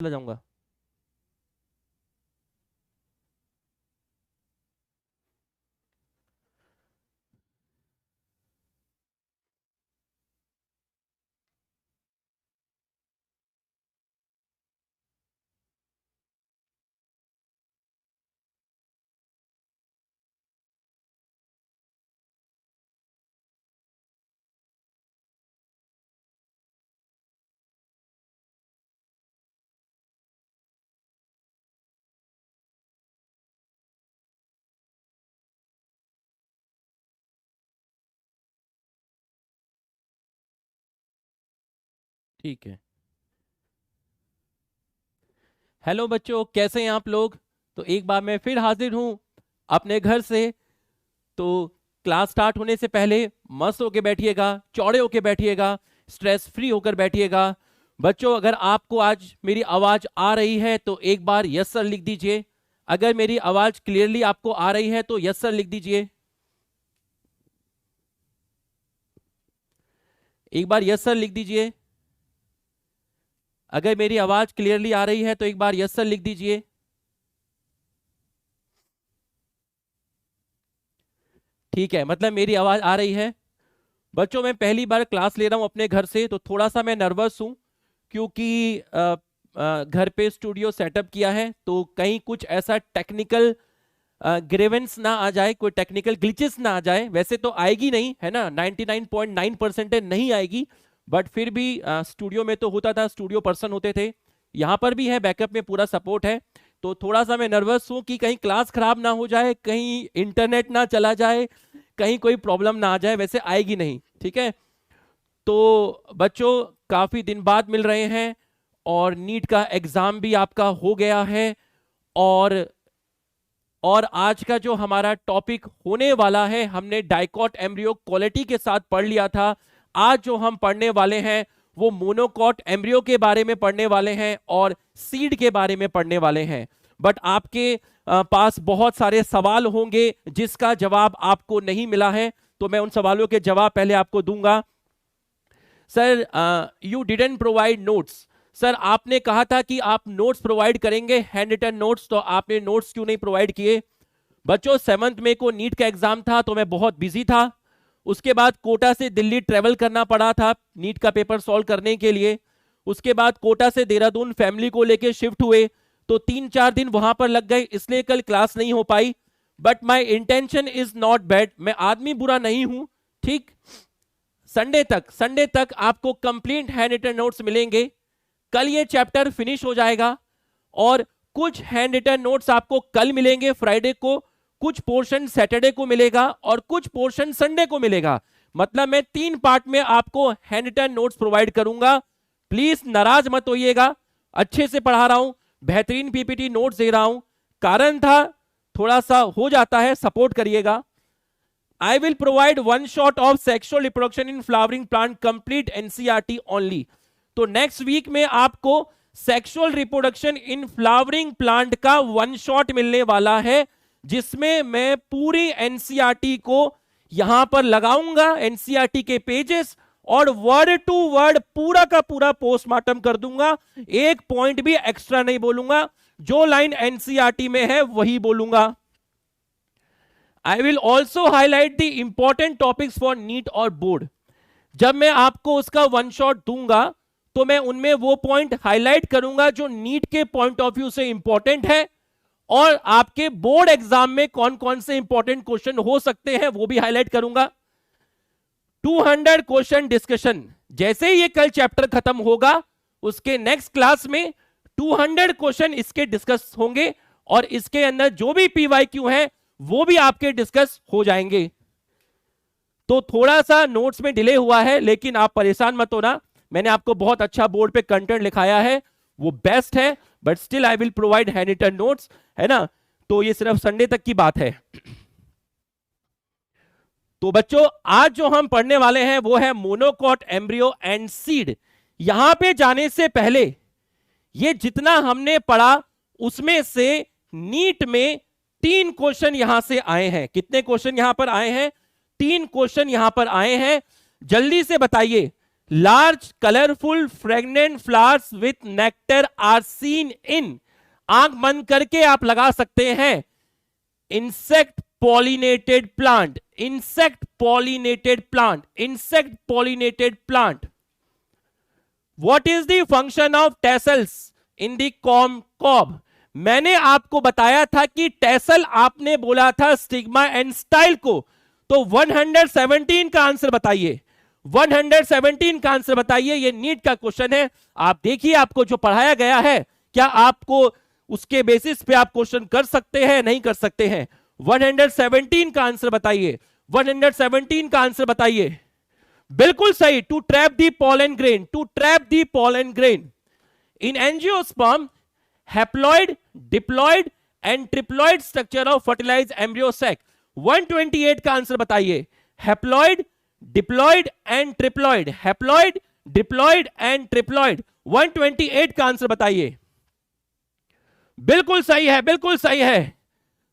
चला जाऊंगा। ठीक है। हेलो बच्चों, कैसे हैं आप लोग। तो एक बार मैं फिर हाजिर हूं अपने घर से। तो क्लास स्टार्ट होने से पहले मस्त होके बैठिएगा, चौड़े होके बैठिएगा, स्ट्रेस फ्री होकर बैठिएगा। बच्चों, अगर आपको आज मेरी आवाज आ रही है तो एक बार यस सर लिख दीजिए। अगर मेरी आवाज क्लियरली आपको आ रही है तो यस सर लिख दीजिए। एक बार यस सर लिख दीजिए। अगर मेरी आवाज क्लियरली आ रही है तो एक बार यस सर लिख दीजिए। ठीक है, मतलब मेरी आवाज आ रही है। बच्चों, मैं पहली बार क्लास ले रहा हूं अपने घर से, तो थोड़ा सा मैं नर्वस हूं, क्योंकि घर पे स्टूडियो सेटअप किया है, तो कहीं कुछ ऐसा टेक्निकल ग्रेवेंस ना आ जाए, कोई टेक्निकल ग्लिचेस ना आ जाए। वैसे तो आएगी नहीं, है ना, 99.9% नहीं आएगी। बट फिर भी स्टूडियो में तो होता था, स्टूडियो पर्सन होते थे। यहाँ पर भी है, बैकअप में पूरा सपोर्ट है। तो थोड़ा सा मैं नर्वस हूँ कि कहीं क्लास खराब ना हो जाए, कहीं इंटरनेट ना चला जाए, कहीं कोई प्रॉब्लम ना आ जाए। वैसे आएगी नहीं, ठीक है। तो बच्चों, काफी दिन बाद मिल रहे हैं और नीट का एग्जाम भी आपका हो गया है। और आज का जो हमारा टॉपिक होने वाला है, हमने डाइकॉट एम्ब्रियो क्वालिटी के साथ पढ़ लिया था। आज जो हम पढ़ने वाले हैं वो मोनोकॉट एम्ब्रियो के बारे में पढ़ने वाले हैं और सीड के बारे में पढ़ने वाले हैं। बट आपके पास बहुत सारे सवाल होंगे जिसका जवाब आपको नहीं मिला है, तो मैं उन सवालों के जवाब पहले आपको दूंगा। Sir, you didn't provide notes. Sir, आपने कहा था कि आप नोट्स प्रोवाइड करेंगे, हैंड रिटन नोट्स, तो आपने नोट्स क्यों नहीं प्रोवाइड किए। बच्चों, 7 मई को नीट का एग्जाम था तो मैं बहुत बिजी था। उसके बाद कोटा से दिल्ली ट्रेवल करना पड़ा था नीट का पेपर सॉल्व करने के लिए। उसके बाद कोटा से देहरादून फैमिली को लेके शिफ्ट हुए, तो 3-4 दिन वहां पर लग गए, इसलिए कल क्लास नहीं हो पाई। But my intention is not bad, मैं आदमी बुरा नहीं हूं, ठीक। संडे तक आपको कंप्लीट हैंड रिटन नोट्स मिलेंगे। कल ये चैप्टर फिनिश हो जाएगा और कुछ हैंड रिटन नोट्स आपको कल मिलेंगे फ्राइडे को, कुछ पोर्शन सैटरडे को मिलेगा और कुछ पोर्शन संडे को मिलेगा। मतलब मैं 3 पार्ट में आपको हैंड रिटन नोट्स प्रोवाइड करूंगा। प्लीज नाराज मत होइएगा, अच्छे से पढ़ा रहा हूं, बेहतरीन पीपीटी नोट्स दे रहा हूं। कारण था, थोड़ा सा हो जाता है, सपोर्ट करिएगा। I will provide one shot of sexual reproduction in flowering plant complete NCERT only। तो नेक्स्ट वीक में आपको sexual reproduction in flowering plant का 1 शॉट मिलने वाला है, जिसमें मैं पूरी एनसीईआरटी को यहां पर लगाऊंगा, एनसीईआरटी के पेजेस, और वर्ड टू वर्ड पूरा का पूरा पोस्टमार्टम कर दूंगा। एक पॉइंट भी एक्स्ट्रा नहीं बोलूंगा, जो लाइन एनसीईआरटी में है वही बोलूंगा। I will also highlight the important topics for NEET और बोर्ड। जब मैं आपको उसका 1 शॉट दूंगा तो मैं उनमें वो पॉइंट हाईलाइट करूंगा जो नीट के पॉइंट ऑफ व्यू से इंपॉर्टेंट है, और आपके बोर्ड एग्जाम में कौन कौन से इंपॉर्टेंट क्वेश्चन हो सकते हैं वो भी हाईलाइट करूंगा। 200 क्वेश्चन डिस्कशन, जैसे ही ये कल चैप्टर खत्म होगा उसके नेक्स्ट क्लास में 200 क्वेश्चन इसके डिस्कस होंगे, और इसके अंदर जो भी पीवाईक्यू है वो भी आपके डिस्कस हो जाएंगे। तो थोड़ा सा नोट्स में डिले हुआ है, लेकिन आप परेशान मत होना, मैंने आपको बहुत अच्छा बोर्ड पे कंटेंट लिखाया है, वो बेस्ट है। But still I will provide hand written notes, है ना। तो ये सिर्फ संडे तक की बात है। तो बच्चों, आज जो हम पढ़ने वाले हैं वो है मोनोकॉट एम्ब्रियो एंड सीड। यहां पे जाने से पहले ये जितना हमने पढ़ा उसमें से नीट में 3 क्वेश्चन यहां से आए हैं। कितने क्वेश्चन यहां पर आए हैं? 3 क्वेश्चन यहां पर आए हैं। जल्दी से बताइए, large colourful fragrant flowers with nectar are seen in, आंख बंद करके आप लगा सकते हैं, insect pollinated plant, insect pollinated plant, insect pollinated plant. What is the function of tassels in the cob? मैंने आपको बताया था कि टेसल आपने बोला था स्टिग्मा एंड स्टाइल को, तो 117 का आंसर बताइए, 117 का आंसर बताइए। ये नीट का क्वेश्चन है, आप देखिए आपको जो पढ़ाया गया है क्या आपको उसके बेसिस पे आप क्वेश्चन कर सकते हैं, नहीं कर सकते हैं। 117 का आंसर बताइए, 117 का आंसर बताइए। बिल्कुल सही, to trap the pollen grain, to trap the pollen grain. In angiosperm haploid, diploid and triploid structure of fertilised embryo sac. 128 का आंसर बताइए। Haploid, diploid and triploid, haploid, diploid and triploid. 128 का answer बताइए। बिल्कुल सही है, बिल्कुल सही है।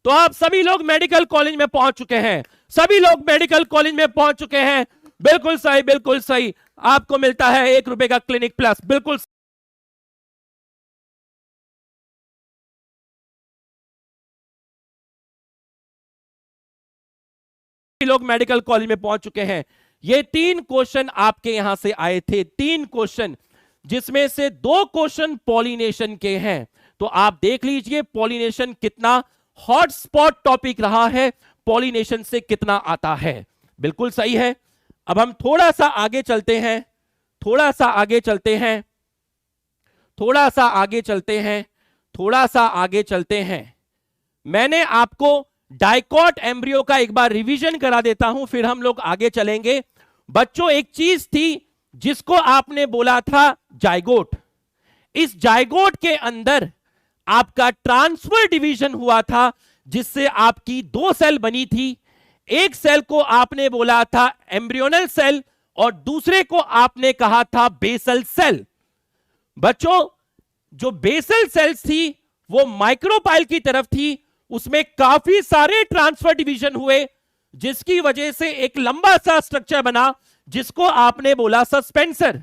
तो आप सभी लोग मेडिकल कॉलेज में पहुंच चुके हैं, सभी लोग मेडिकल कॉलेज में पहुंच चुके हैं। बिल्कुल सही, बिल्कुल सही। आपको मिलता है 1 रुपए का क्लिनिक प्लस। बिल्कुल लोग मेडिकल कॉलेज में पहुंच चुके हैं। ये 3 क्वेश्चन आपके यहां से आए थे, 3 क्वेश्चन, जिसमें से 2 क्वेश्चन पॉलिनेशन के हैं। तो आप देख लीजिए पॉलिनेशन कितना हॉटस्पॉट टॉपिक रहा है, पॉलिनेशन से कितना आता है। बिल्कुल सही है। अब हम थोड़ा सा आगे चलते हैं, थोड़ा सा आगे चलते हैं, थोड़ा सा आगे चलते हैं, थोड़ा सा आगे चलते हैं। मैंने आपको डाइकॉट एम्ब्रियो का एक बार रिवीजन करा देता हूं, फिर हम लोग आगे चलेंगे। बच्चों एक चीज थी जिसको आपने बोला था जाइगोट। इस जाइगोट के अंदर आपका ट्रांसफर डिवीजन हुआ था, जिससे आपकी 2 सेल बनी थी। एक सेल को आपने बोला था एम्ब्रियोनल सेल और दूसरे को आपने कहा था बेसल सेल। बच्चों जो बेसल सेल्स थी वो माइक्रोपाइल की तरफ थी, उसमें काफी सारे ट्रांसफर डिवीजन हुए, जिसकी वजह से एक लंबा सा स्ट्रक्चर बना जिसको आपने बोला सस्पेंसर।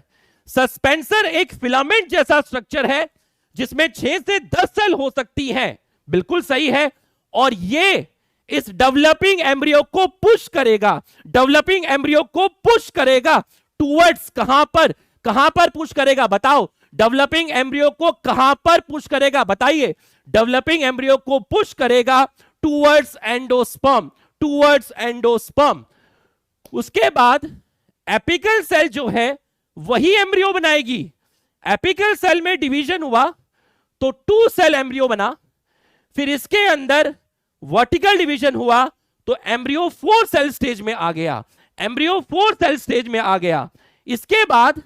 सस्पेंसर एक फिलामेंट जैसा स्ट्रक्चर है जिसमें 6 से 10 सेल हो सकती हैं। बिल्कुल सही है। और ये इस डेवलपिंग एम्ब्रियो को पुश करेगा, डेवलपिंग एम्ब्रियो को पुश करेगा टुवर्ड्स, कहां पर पुश करेगा बताओ? डेवलपिंग एम्ब्रियो को कहां पर पुश करेगा बताइए? डेवलपिंग एम्ब्रियो को पुश करेगा टुवर्ड्स एंडोस्पर्म, टुवर्ड्स एंडोस्पर्म। उसके बाद एपिकल सेल जो है वही एम्ब्रियो बनाएगी। एपिकल सेल में डिवीजन हुआ तो 2 सेल एम्ब्रियो बना, फिर इसके अंदर वर्टिकल डिवीजन हुआ तो एम्ब्रियो 4 सेल स्टेज में आ गया, एम्ब्रियो 4 सेल स्टेज में आ गया। इसके बाद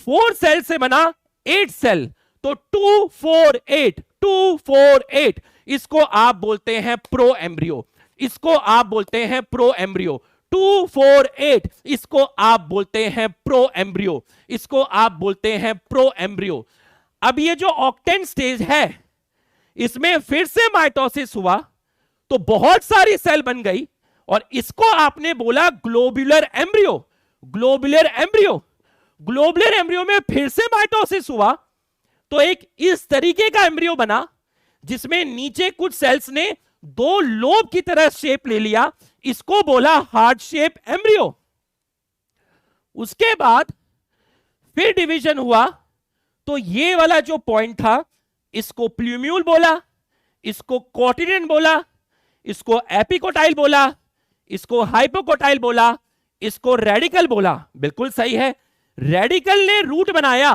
4 सेल से बना 8 सेल, तो 2 4 8, 2 4 8। इसको आप बोलते हैं प्रो एम्ब्रियो, इसको आप बोलते हैं प्रो एम्ब्रियो। 2 4 8 इसको आप बोलते हैं प्रो एम्ब्रियो, इसको आप बोलते हैं प्रो एम्ब्रियो। अब ये जो ऑक्टेन स्टेज है इसमें फिर से माइटोसिस हुआ तो बहुत सारी सेल बन गई और इसको आपने बोला globular embryo, globular embryo. Globular embryo में फिर से माइटोसिस हुआ तो एक इस तरीके का एम्ब्रियो बना जिसमें नीचे कुछ सेल्स ने 2 लोब की तरह शेप ले लिया, इसको बोला हार्ट शेप एम्ब्रियो। उसके बाद फिर डिवीजन हुआ तो ये वाला जो पॉइंट था इसको प्ल्यूम्यूल बोला, इसको कोटिलिडन बोला, इसको एपिकोटाइल बोला, इसको हाइपोकोटाइल बोला, इसको रेडिकल बोला। बिल्कुल सही है। रेडिकल ने रूट बनाया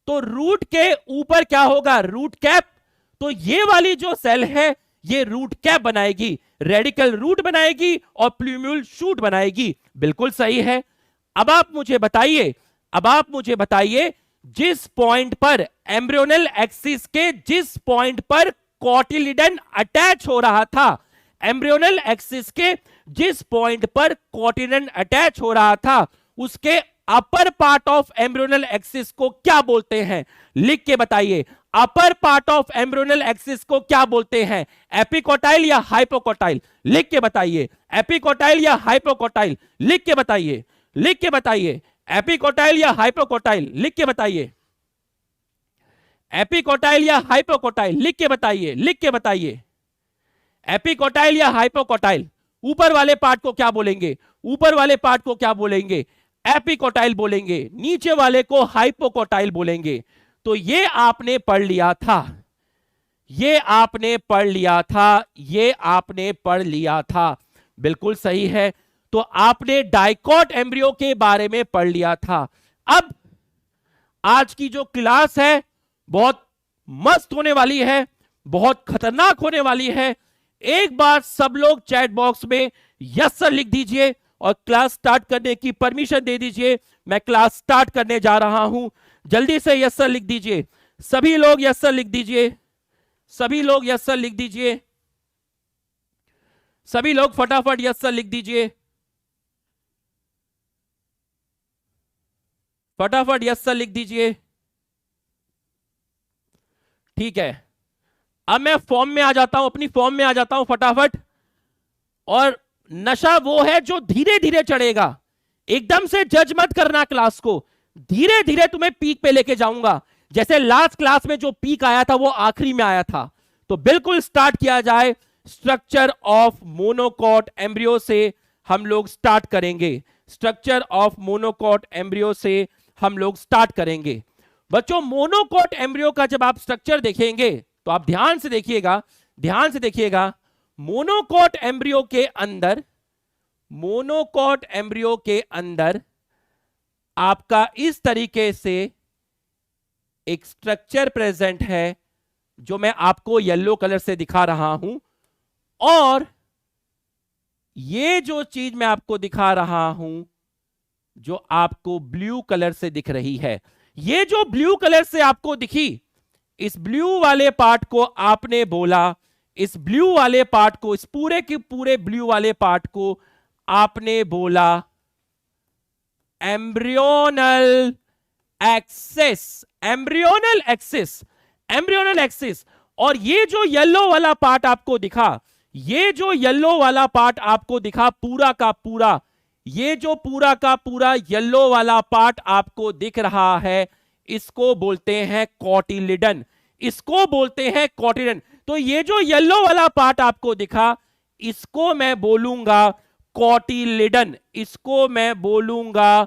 तो रूट के ऊपर क्या होगा? Root cap. तो ये वाली जो सेल है ये रूट कैप बनाएगी, रेडिकल रूट बनाएगी और प्ल्यूम्यूल शूट बनाएगी। बिल्कुल सही है। अब आप मुझे बताइए, अब आप मुझे बताइए जिस पॉइंट पर एम्ब्रियोनल एक्सिस के जिस पॉइंट पर कोटिलिडन अटैच हो रहा था, एम्ब्रियोनल एक्सिस के जिस पॉइंट पर कोटिलिडन अटैच हो रहा था उसके upper part of embryonal axis को क्या बोलते हैं? लिख के बताइए। Upper part of embryonal axis को क्या बोलते हैं? एपिकोटाइल या हाइपोकोटाइल? लिख के बताइए। एपिकोटाइल या हाइपोकोटाइल? लिख के बताइए, लिख के बताइए। एपिकोटाइल या हाइपोकोटाइल, लिख के बताइए। एपिकोटाइल या हाइपोकोटाइल, लिख के बताइए, लिख के बताइए। एपिकोटाइल या हाइपोकोटाइल, ऊपर वाले पार्ट को क्या बोलेंगे? ऊपर वाले पार्ट को क्या बोलेंगे? एपिकोटाइल बोलेंगे, नीचे वाले को हाइपोकोटाइल बोलेंगे। तो ये आपने पढ़ लिया था, ये आपने पढ़ लिया था, ये आपने पढ़ लिया था, बिल्कुल सही है। तो आपने डाइकॉट एम्ब्रियो के बारे में पढ़ लिया था। अब आज की जो क्लास है बहुत मस्त होने वाली है, बहुत खतरनाक होने वाली है। एक बार सब लोग चैट बॉक्स में यस सर लिख दीजिए और क्लास स्टार्ट करने की परमिशन दे दीजिए। मैं क्लास स्टार्ट करने जा रहा हूं, जल्दी से यस सर लिख दीजिए। सभी लोग यस सर लिख दीजिए, सभी लोग यस सर लिख दीजिए, सभी लोग फटाफट यस सर लिख दीजिए, फटाफट यस सर लिख दीजिए। ठीक है, अब मैं फॉर्म में आ जाता हूं, अपनी फॉर्म में आ जाता हूं फटाफट। और नशा वो है जो धीरे धीरे चढ़ेगा, एकदम से जज मत करना क्लास को, धीरे धीरे तुम्हें पीक पे लेके जाऊंगा। जैसे लास्ट क्लास में जो पीक आया था वो आखिरी में आया था। तो बिल्कुल स्टार्ट किया जाए। स्ट्रक्चर ऑफ मोनोकॉट एम्ब्रियो से हम लोग स्टार्ट करेंगे, स्ट्रक्चर ऑफ मोनोकॉट एम्ब्रियो से हम लोग स्टार्ट करेंगे। बच्चों मोनोकॉट एम्ब्रियो का जब आप स्ट्रक्चर देखेंगे तो आप ध्यान से देखिएगा, ध्यान से देखिएगा। मोनोकॉट एम्ब्रियो के अंदर, मोनोकॉट एम्ब्रियो के अंदर आपका इस तरीके से एक स्ट्रक्चर प्रेजेंट है जो मैं आपको येलो कलर से दिखा रहा हूं। और ये जो चीज मैं आपको दिखा रहा हूं जो आपको ब्लू कलर से दिख रही है, ये जो ब्लू कलर से आपको दिखी, इस ब्लू वाले पार्ट को आपने बोला, इस ब्लू वाले पार्ट को, इस पूरे के पूरे ब्लू वाले पार्ट को आपने बोला embryonal axis, embryonal axis, embryonal axis. और ये जो येलो वाला पार्ट आपको दिखा, ये जो येलो वाला पार्ट आपको दिखा पूरा का पूरा, ये जो पूरा का पूरा येलो वाला पार्ट आपको दिख रहा है, इसको बोलते हैं कॉटिलिडन, इसको बोलते हैं कॉटिलिडन। तो ये जो येलो वाला पार्ट आपको दिखा, इसको मैं बोलूंगा कॉटिलिडन, इसको मैं बोलूंगा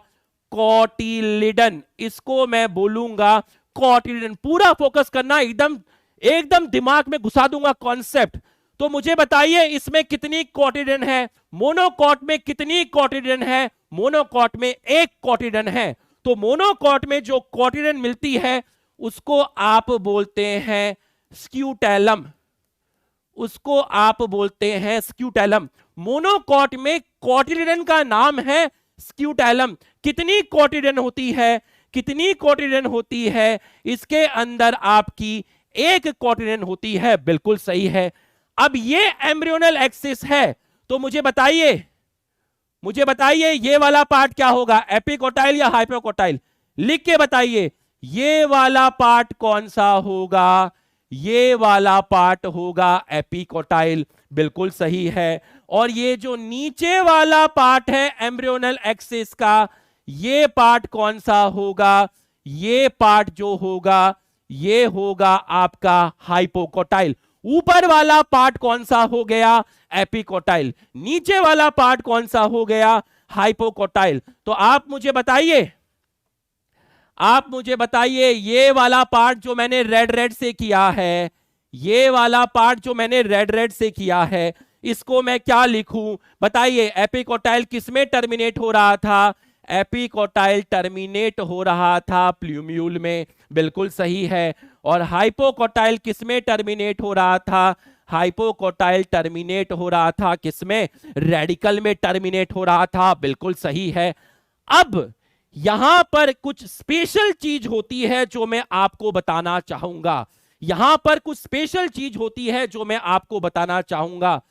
कॉटिलिडन, इसको मैं बोलूंगा कॉटिलिडन। पूरा फोकस करना, एकदम एकदम दिमाग में घुसा दूंगा कॉन्सेप्ट। तो मुझे बताइए इसमें कितनी कॉटिलिडन है? मोनोकॉट में कितनी कॉटिलिडन है? मोनोकॉट में एक कॉटिलिडन है। तो मोनोकॉट में जो कॉटिलिडन मिलती है उसको आप बोलते हैं स्क्यूटेलम, उसको आप बोलते हैं स्क्यूटेलम। मोनोकॉट में कॉटिलिडन का नाम है स्क्यूटेलम। कितनी कॉटिलिडन होती है? कितनी कॉटिलिडन होती है? इसके अंदर आपकी एक कॉटिलिडन होती है, बिल्कुल सही है। अब ये एम्ब्रियोनल एक्सिस है, तो मुझे बताइए, मुझे बताइए ये वाला पार्ट क्या होगा, एपिकोटाइल या हाइपोकोटाइल? लिख के बताइए, ये वाला पार्ट कौन सा होगा? ये वाला पार्ट होगा एपिकोटाइल, बिल्कुल सही है। और ये जो नीचे वाला पार्ट है एम्ब्रियोनल एक्सिस का, ये पार्ट कौन सा होगा? ये पार्ट जो होगा ये होगा आपका हाइपोकोटाइल। ऊपर वाला पार्ट कौन सा हो गया? एपिकोटाइल। नीचे वाला पार्ट कौन सा हो गया? हाइपोकोटाइल। तो आप मुझे बताइए, आप मुझे बताइए ये वाला पार्ट जो मैंने रेड रेड से किया है, ये वाला पार्ट जो मैंने रेड रेड से किया है, इसको मैं क्या लिखूं? बताइए एपिकोटाइल किसमें टर्मिनेट हो रहा था? एपिकोटाइल टर्मिनेट हो रहा था प्लूम्यूल में, बिल्कुल सही है। और हाइपोकोटाइल किसमें टर्मिनेट हो रहा था? हाइपोकोटाइल टर्मिनेट हो रहा था किसमें? रेडिकल में टर्मिनेट हो रहा था, बिल्कुल सही है। अब यहां पर कुछ स्पेशल चीज होती है जो मैं आपको बताना चाहूंगा, यहां पर कुछ स्पेशल चीज होती है जो मैं आपको बताना चाहूंगा।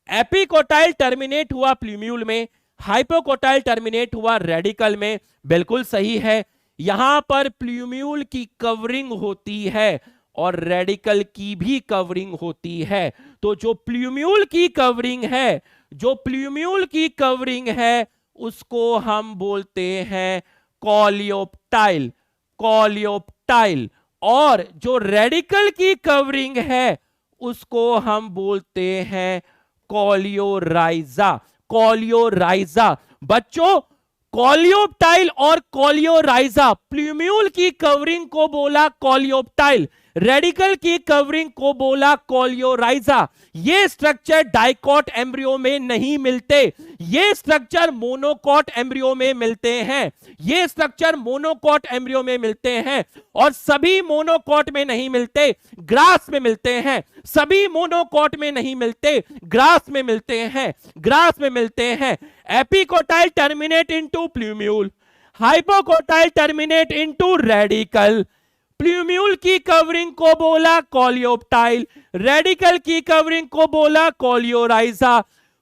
एपिकोटाइल टर्मिनेट हुआ प्लूम्यूल में, हाइपोकोटाइल टर्मिनेट हुआ रेडिकल में, बिल्कुल सही है। यहां पर प्लूम्यूल की कवरिंग होती है और रेडिकल की भी कवरिंग होती है। तो जो प्लूम्यूल की कवरिंग है, जो प्लूम्यूल की कवरिंग है, उसको हम बोलते हैं कॉलियोप्टाइल, कॉलियोप्टाइल। और जो रेडिकल की कवरिंग है उसको हम बोलते हैं कॉलियोराइजा, कॉलियोराइजा। बच्चों कॉलियोप्टाइल और कॉलियोराइजा, प्लूम्यूल की कवरिंग को बोला कॉलियोप्टाइल, रेडिकल की कवरिंग को बोला कॉलियोराइजा। ये स्ट्रक्चर डाइकॉट एम्ब्रियो में नहीं मिलते, ये स्ट्रक्चर मोनोकॉट एम्ब्रियो में मिलते हैं, ये स्ट्रक्चर मोनोकॉट एम्ब्रियो में मिलते हैं। और सभी मोनोकॉट में नहीं मिलते, ग्रास में मिलते हैं। सभी मोनोकॉट में नहीं मिलते, ग्रास में मिलते हैं, ग्रास में मिलते हैं। Epicotyl terminate into plumule, hypocotyl terminate into radical. Plumule की कवरिंग को बोला कॉलियोप्टाइल, रेडिकल की कवरिंग को बोला कॉलियोराइजा।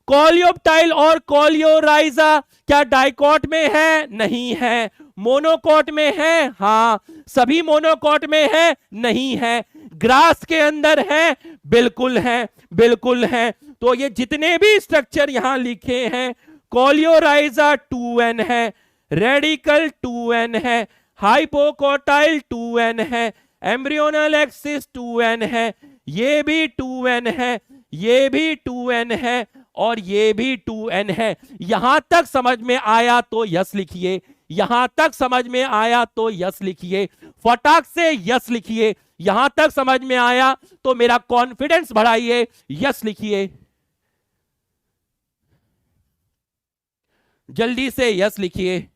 कॉलियोप्टाइल और कॉलियोराइजा क्या डाइकॉट में है? नहीं है। मोनोकॉट में है? हां। सभी मोनोकॉट में है? नहीं है। ग्रास के अंदर है? बिल्कुल है, बिल्कुल है। तो ये जितने भी स्ट्रक्चर यहां लिखे हैं, कॉलियोराइजा 2n है, रेडिकल 2n है, हाइपोकोटाइल 2n है, एम्ब्रियोनल एक्सिस 2n है, ये भी 2n है, ये भी 2n है, और ये भी 2n है। यहां तक समझ में आया तो यस लिखिए, यहां तक समझ में आया तो यस लिखिए, फटाक से यस लिखिए। यहां तक समझ में आया तो मेरा कॉन्फिडेंस बढ़ाइए, यस लिखिए, जल्दी से यस लिखिए।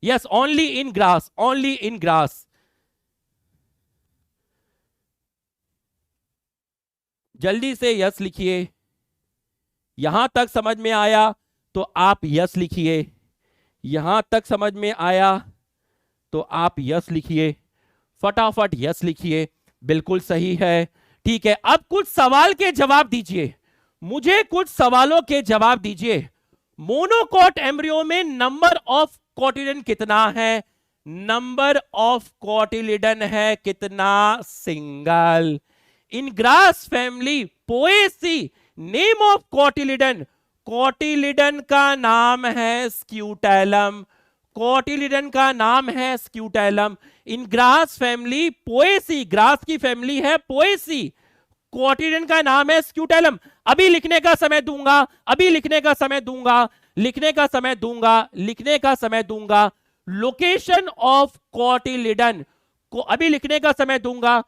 Yes, only in grass, only in grass. जल्दी से यस लिखिए। यहां तक समझ में आया तो आप यस लिखिए, यहां तक समझ में आया तो आप यस लिखिए, फटाफट यस लिखिए। बिल्कुल सही है, ठीक है। अब कुछ सवाल के जवाब दीजिए, मुझे कुछ सवालों के जवाब दीजिए। मोनोकॉट एम्ब्रियो में नंबर ऑफ कोटिलिडन कितना है? नंबर ऑफ कोटिलिडन है कितना? Single. In grass family Poaceae, name of cotyledon, cotyledon का नाम है स्क्यूटेलम, कोटिलिडन का नाम है स्क्यूटेलम। इन ग्रास फैमिली पोएसी, ग्रास की फैमिली है पोएसी, कोटिलिडन का नाम है स्क्यूटेलम। अभी लिखने का समय दूंगा, अभी लिखने का समय दूंगा, लिखने का समय दूंगा, लिखने का समय दूंगा। लोकेशन ऑफ कोटिलिडन को अभी लिखने का समय दूंगा।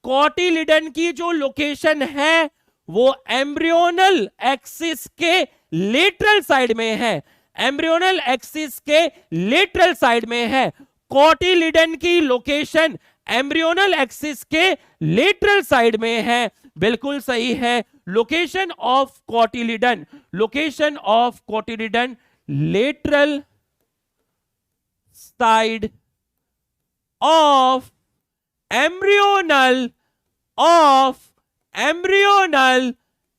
कोटिलिडन की जो लोकेशन है वो एम्ब्रियोनल एक्सिस के लेटरल साइड में है, एम्ब्रियोनल एक्सिस के लेटरल साइड में है। कोटिलिडन की लोकेशन एम्ब्रियोनल एक्सिस के लेटरल साइड में है, बिल्कुल सही है। Location of cotyledon, location of cotyledon lateral side of embryonal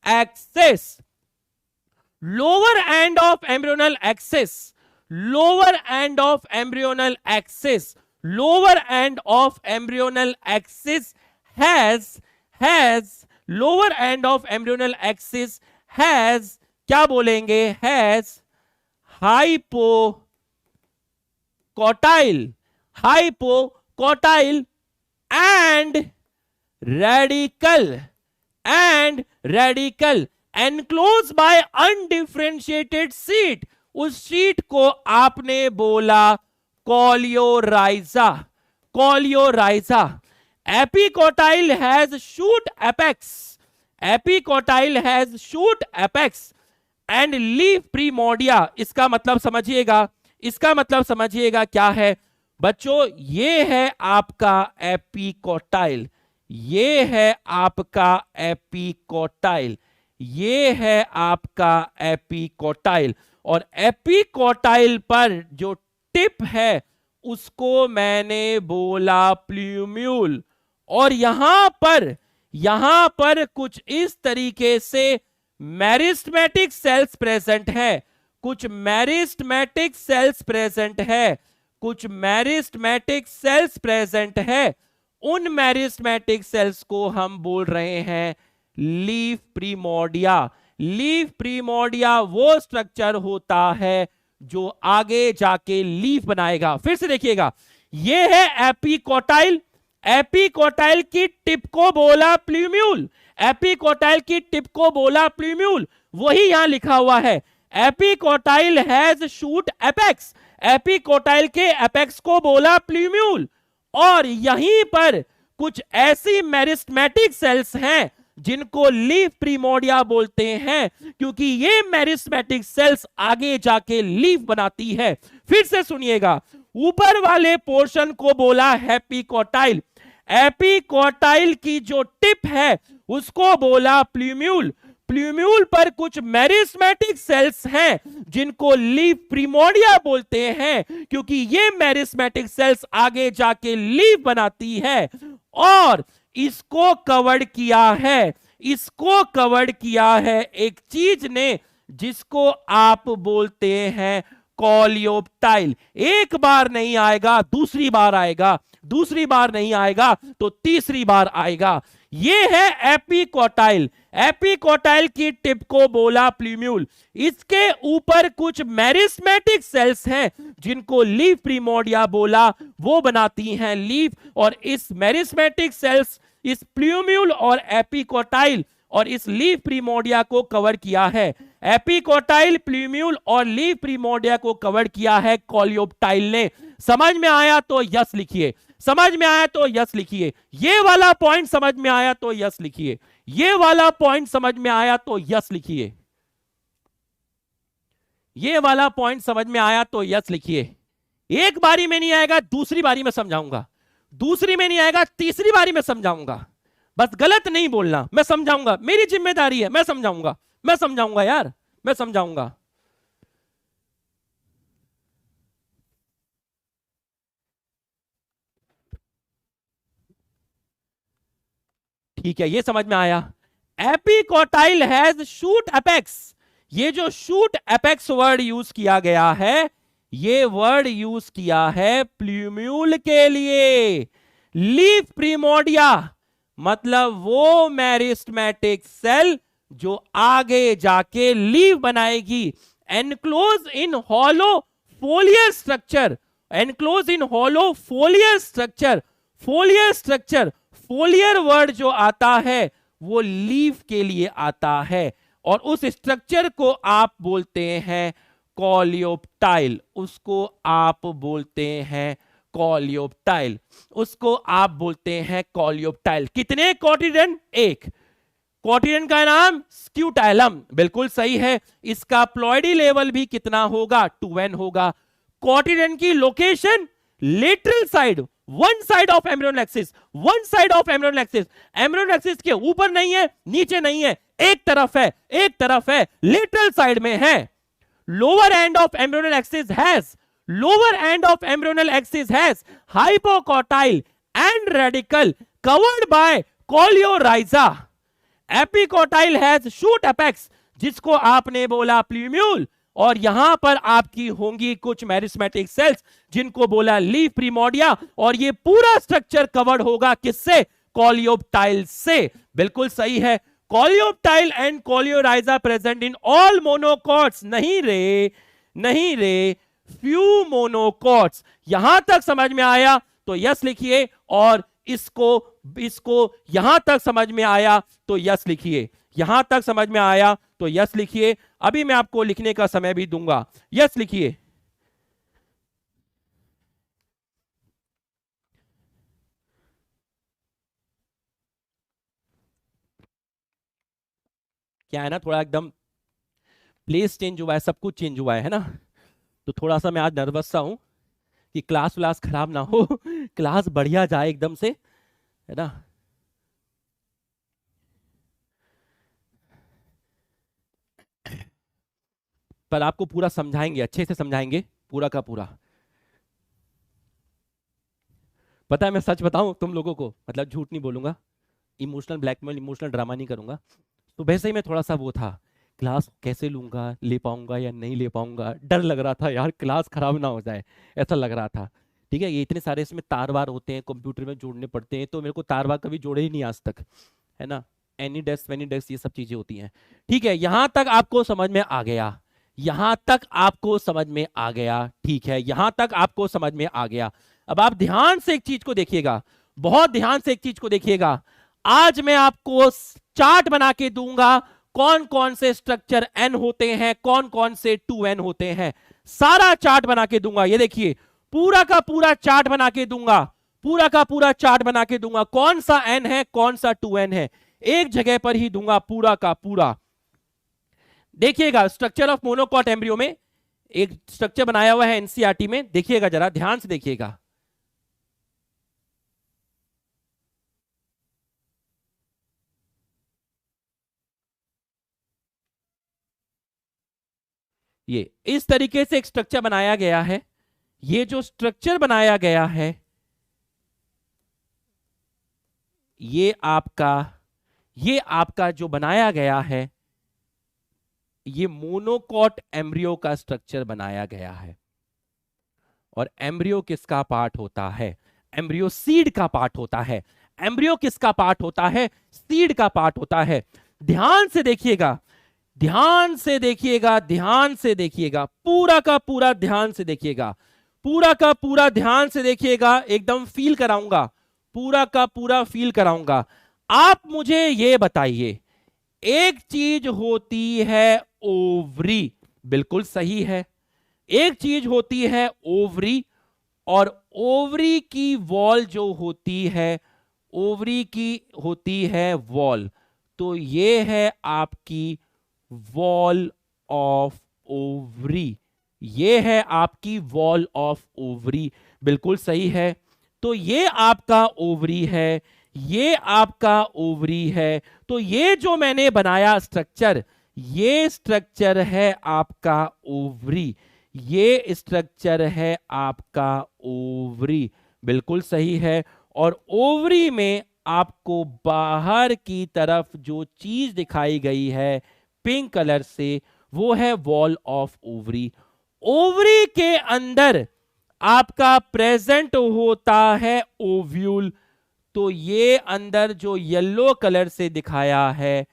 axis, lower end of embryonal axis, lower end of embryonal axis, lower end of embryonal axis has lower end of embryonal axis has, क्या बोलेंगे? Has hypocotyl, hypocotyl and radical enclose by undifferentiated sheath. उस sheath को आपने बोला coleorhiza, coleorhiza. Epicotyl has shoot apex, epicotyl has shoot apex and leaf primordia. इसका मतलब समझिएगा, इसका मतलब समझिएगा क्या है बच्चों? ये है आपका एपिकोटाइल, ये है आपका एपिकोटाइल, ये है आपका एपिकोटाइल। और एपिकोटाइल पर जो टिप है उसको मैंने बोला प्लूम्यूल। और यहां पर कुछ इस तरीके से मेरिस्टेमेटिक सेल्स प्रेजेंट है, कुछ मेरिस्टेमेटिक सेल्स प्रेजेंट है, कुछ मेरिस्टेमेटिक सेल्स प्रेजेंट है। उन मेरिस्टेमेटिक सेल्स को हम बोल रहे हैं लीफ प्रीमोडिया। लीफ प्रीमोडिया वो स्ट्रक्चर होता है जो आगे जाके लीफ बनाएगा। फिर से देखिएगा, ये है एपिकोटाइल, एपिकोटाइल की टिप को बोला प्ल्यूम्यूल, एपिकोटाइल की टिप को बोला प्ल्यूम्यूल, वही यहां लिखा हुआ है। Epicotyl has shoot apex, epicotyl के एपेक्स को बोला प्ल्यूम्यूल। और यहीं पर कुछ ऐसी मेरिस्टेमेटिक सेल्स हैं जिनको लीफ प्रिमोर्डिया बोलते हैं, क्योंकि ये मेरिस्टेमेटिक सेल्स आगे जाके लीफ बनाती है। फिर से सुनिएगा, ऊपर वाले पोर्शन को बोला एपिकोटाइल, एपिकोटाइल की जो टिप है उसको बोला प्ल्यूम्यूल, प्ल्यूम्यूल पर कुछ मेरिस्टेमेटिक सेल्स हैं जिनको लीफ प्रिमोर्डिया बोलते हैं, क्योंकि ये मेरिस्टेमेटिक सेल्स आगे जाके लीफ बनाती है। और इसको कवर्ड किया है, इसको कवर्ड किया है एक चीज ने जिसको आप बोलते हैं कोलियोप्टाइल। एक बार नहीं आएगा, दूसरी बार आएगा, दूसरी बार नहीं आएगा तो तीसरी बार आएगा। ये है एपिकोटाइल, एपिकोटाइल की टिप को बोला प्ल्यूम्यूल। इसके ऊपर कुछ मेरिस्टेमेटिक सेल्स हैं जिनको लीफ प्रिमोर्डिया बोला, वो बनाती हैं लीफ। और इस मेरिस्टेमेटिक सेल्स इस प्ल्यूम्यूल और एपिकोटाइल और इस लीफ प्रिमोर्डिया को कवर किया है। एपिकोटाइल, प्ल्यूम्यूल और लीफ प्रिमोर्डिया को कवर किया है कोलियोप्टाइल ने। समझ में आया तो यस लिखिए, समझ में आया तो यस लिखिए। ये वाला पॉइंट समझ में आया तो यस लिखिए, ये वाला पॉइंट समझ में आया तो यस लिखिए, ये वाला पॉइंट समझ में आया तो यस लिखिए। एक बारी में नहीं आएगा, दूसरी बारी में समझाऊंगा, दूसरी में नहीं आएगा, तीसरी बारी में समझाऊंगा। बस गलत नहीं बोलना, मैं समझाऊंगा, मेरी जिम्मेदारी है, मैं समझाऊंगा, मैं समझाऊंगा यार, मैं समझाऊंगा। ठीक है, ये समझ में आया। एपिकोटाइल हैज शूट एपेक्स, ये जो शूट एपेक्स वर्ड यूज किया गया है, ये वर्ड यूज किया है प्ल्यूम्यूल के लिए। लीफ प्रिमोर्डिया मतलब वो मेरिस्टेमेटिक सेल जो आगे जाके लीफ बनाएगी। Enclose in hollow फोलियर structure, enclose in hollow फोलियर structure, फोलियर structure, फोलियर word जो आता है वो लीफ के लिए आता है, और उस स्ट्रक्चर को आप बोलते हैं कोलियोप्टाइल, उसको आप बोलते हैं कोलियोप्टाइल, उसको आप बोलते हैं कोलियोप्टाइल। कितने कोटिडेंट? एक। कोटिडेंट का नाम स्क्यूटाइलम, बिल्कुल सही है। इसका प्लॉइडी लेवल भी कितना होगा? 2n होगा। कोटिडेंट की location lateral side, one side of embryonal axis, one side of embryonal axis, embryonal axis के ऊपर नहीं है, नीचे नहीं है, एक तरफ है, एक तरफ है, लेटरल साइड में है। Lower end of embryonal axis has, lower end of embryonal axis has hypocotyl and radical covered by coleorhiza. Epicotyl has shoot apex जिसको आपने बोला प्ल्यूम्यूल, और यहां पर आपकी होंगी कुछ मेरिस्टेमेटिक सेल्स जिनको बोला लीफ प्रिमोर्डिया, और ये पूरा स्ट्रक्चर कवर्ड होगा किससे? कोलियोप्टाइल से। बिल्कुल सही है। Coleoptile and coleorhiza present in all monocots, नहीं रे, नहीं रे, फ्यू मोनोकॉट्स। यहां तक समझ में आया तो यस लिखिए, और इसको यहां तक समझ में आया तो यस लिखिए, यहां तक समझ में आया तो यस लिखिए। अभी मैं आपको लिखने का समय भी दूंगा, यस लिखिए। क्या है ना, थोड़ा एकदम प्लेस चेंज हुआ है, सब कुछ चेंज हुआ है ना, तो थोड़ा सा मैं आज नर्वस सा हूं कि क्लास व्लास खराब ना हो, क्लास बढ़िया जाए एकदम से, है ना। पर आपको पूरा समझाएंगे, अच्छे से समझाएंगे, पूरा का पूरा। पता है, मैं सच बताऊं तुम लोगों को, मतलब झूठ नहीं बोलूंगा, इमोशनल ब्लैकमेल, इमोशनल ड्रामा नहीं करूंगा। तो वैसे ही मैं थोड़ा सा वो था, क्लास कैसे लूंगा, ले पाऊंगा या नहीं ले पाऊंगा, डर लग रहा था यार, क्लास खराब ना हो जाए, ऐसा लग रहा था। ठीक है, ये इतने सारे इसमें तार वार होते हैं, कंप्यूटर में जोड़ने पड़ते हैं, तो मेरे को तार वार कभी जोड़े ही नहीं आज तक, है ना। एनी डेस्क, वेनी डेस्क, ये सब चीजें होती हैं। ठीक है, यहां तक आपको समझ में आ गया, यहां तक आपको समझ में आ गया? ठीक है, यहां तक आपको समझ में आ गया। अब आप ध्यान से एक चीज को देखिएगा, बहुत ध्यान से एक चीज को देखिएगा। आज मैं आपको चार्ट बना के दूंगा, कौन कौन से स्ट्रक्चर एन होते हैं, कौन कौन से 2n होते हैं, सारा चार्ट बना के दूंगा। ये देखिए, पूरा का पूरा चार्ट बना के दूंगा, पूरा का पूरा चार्ट बना के दूंगा, कौन सा n है, कौन सा 2n है, एक जगह पर ही दूंगा पूरा का पूरा। देखिएगा, स्ट्रक्चर ऑफ मोनोकॉट एम्ब्रियो में एक स्ट्रक्चर बनाया हुआ है एनसीईआरटी में, देखिएगा, जरा ध्यान से देखिएगा। ये इस तरीके से एक स्ट्रक्चर बनाया गया है। ये जो स्ट्रक्चर बनाया गया है, ये आपका जो बनाया गया है, ये मोनोकॉट एम्ब्रियो का स्ट्रक्चर बनाया गया है। और एम्ब्रियो किसका पार्ट होता है? एम्ब्रियो सीड का पार्ट होता है। एम्ब्रियो किसका पार्ट होता है? सीड का पार्ट होता है। ध्यान से देखिएगा, ध्यान से देखिएगा, ध्यान से देखिएगा, पूरा का पूरा ध्यान से देखिएगा, पूरा का पूरा ध्यान से देखिएगा, एकदम फील कराऊंगा, पूरा का पूरा फील कराऊंगा। आप मुझे ये बताइए, एक चीज होती है ओवरी, बिल्कुल सही है, एक चीज होती है ओवरी, और ओवरी की वॉल जो होती है, ओवरी की होती है वॉल, तो ये है आपकी वॉल ऑफ ओवरी, ये है आपकी वॉल ऑफ ओवरी, बिल्कुल सही है। तो ये आपका ओवरी है, ये आपका ओवरी है। तो ये जो मैंने बनाया स्ट्रक्चर, ये स्ट्रक्चर है आपका ओवरी, ये स्ट्रक्चर है आपका ओवरी, बिल्कुल सही है। और ओवरी में आपको बाहर की तरफ जो चीज दिखाई गई है पिंक कलर से, वो है वॉल ऑफ ओवरी। ओवरी के अंदर आपका प्रेजेंट होता है ओव्यूल, तो ये अंदर जो येलो कलर से दिखाया है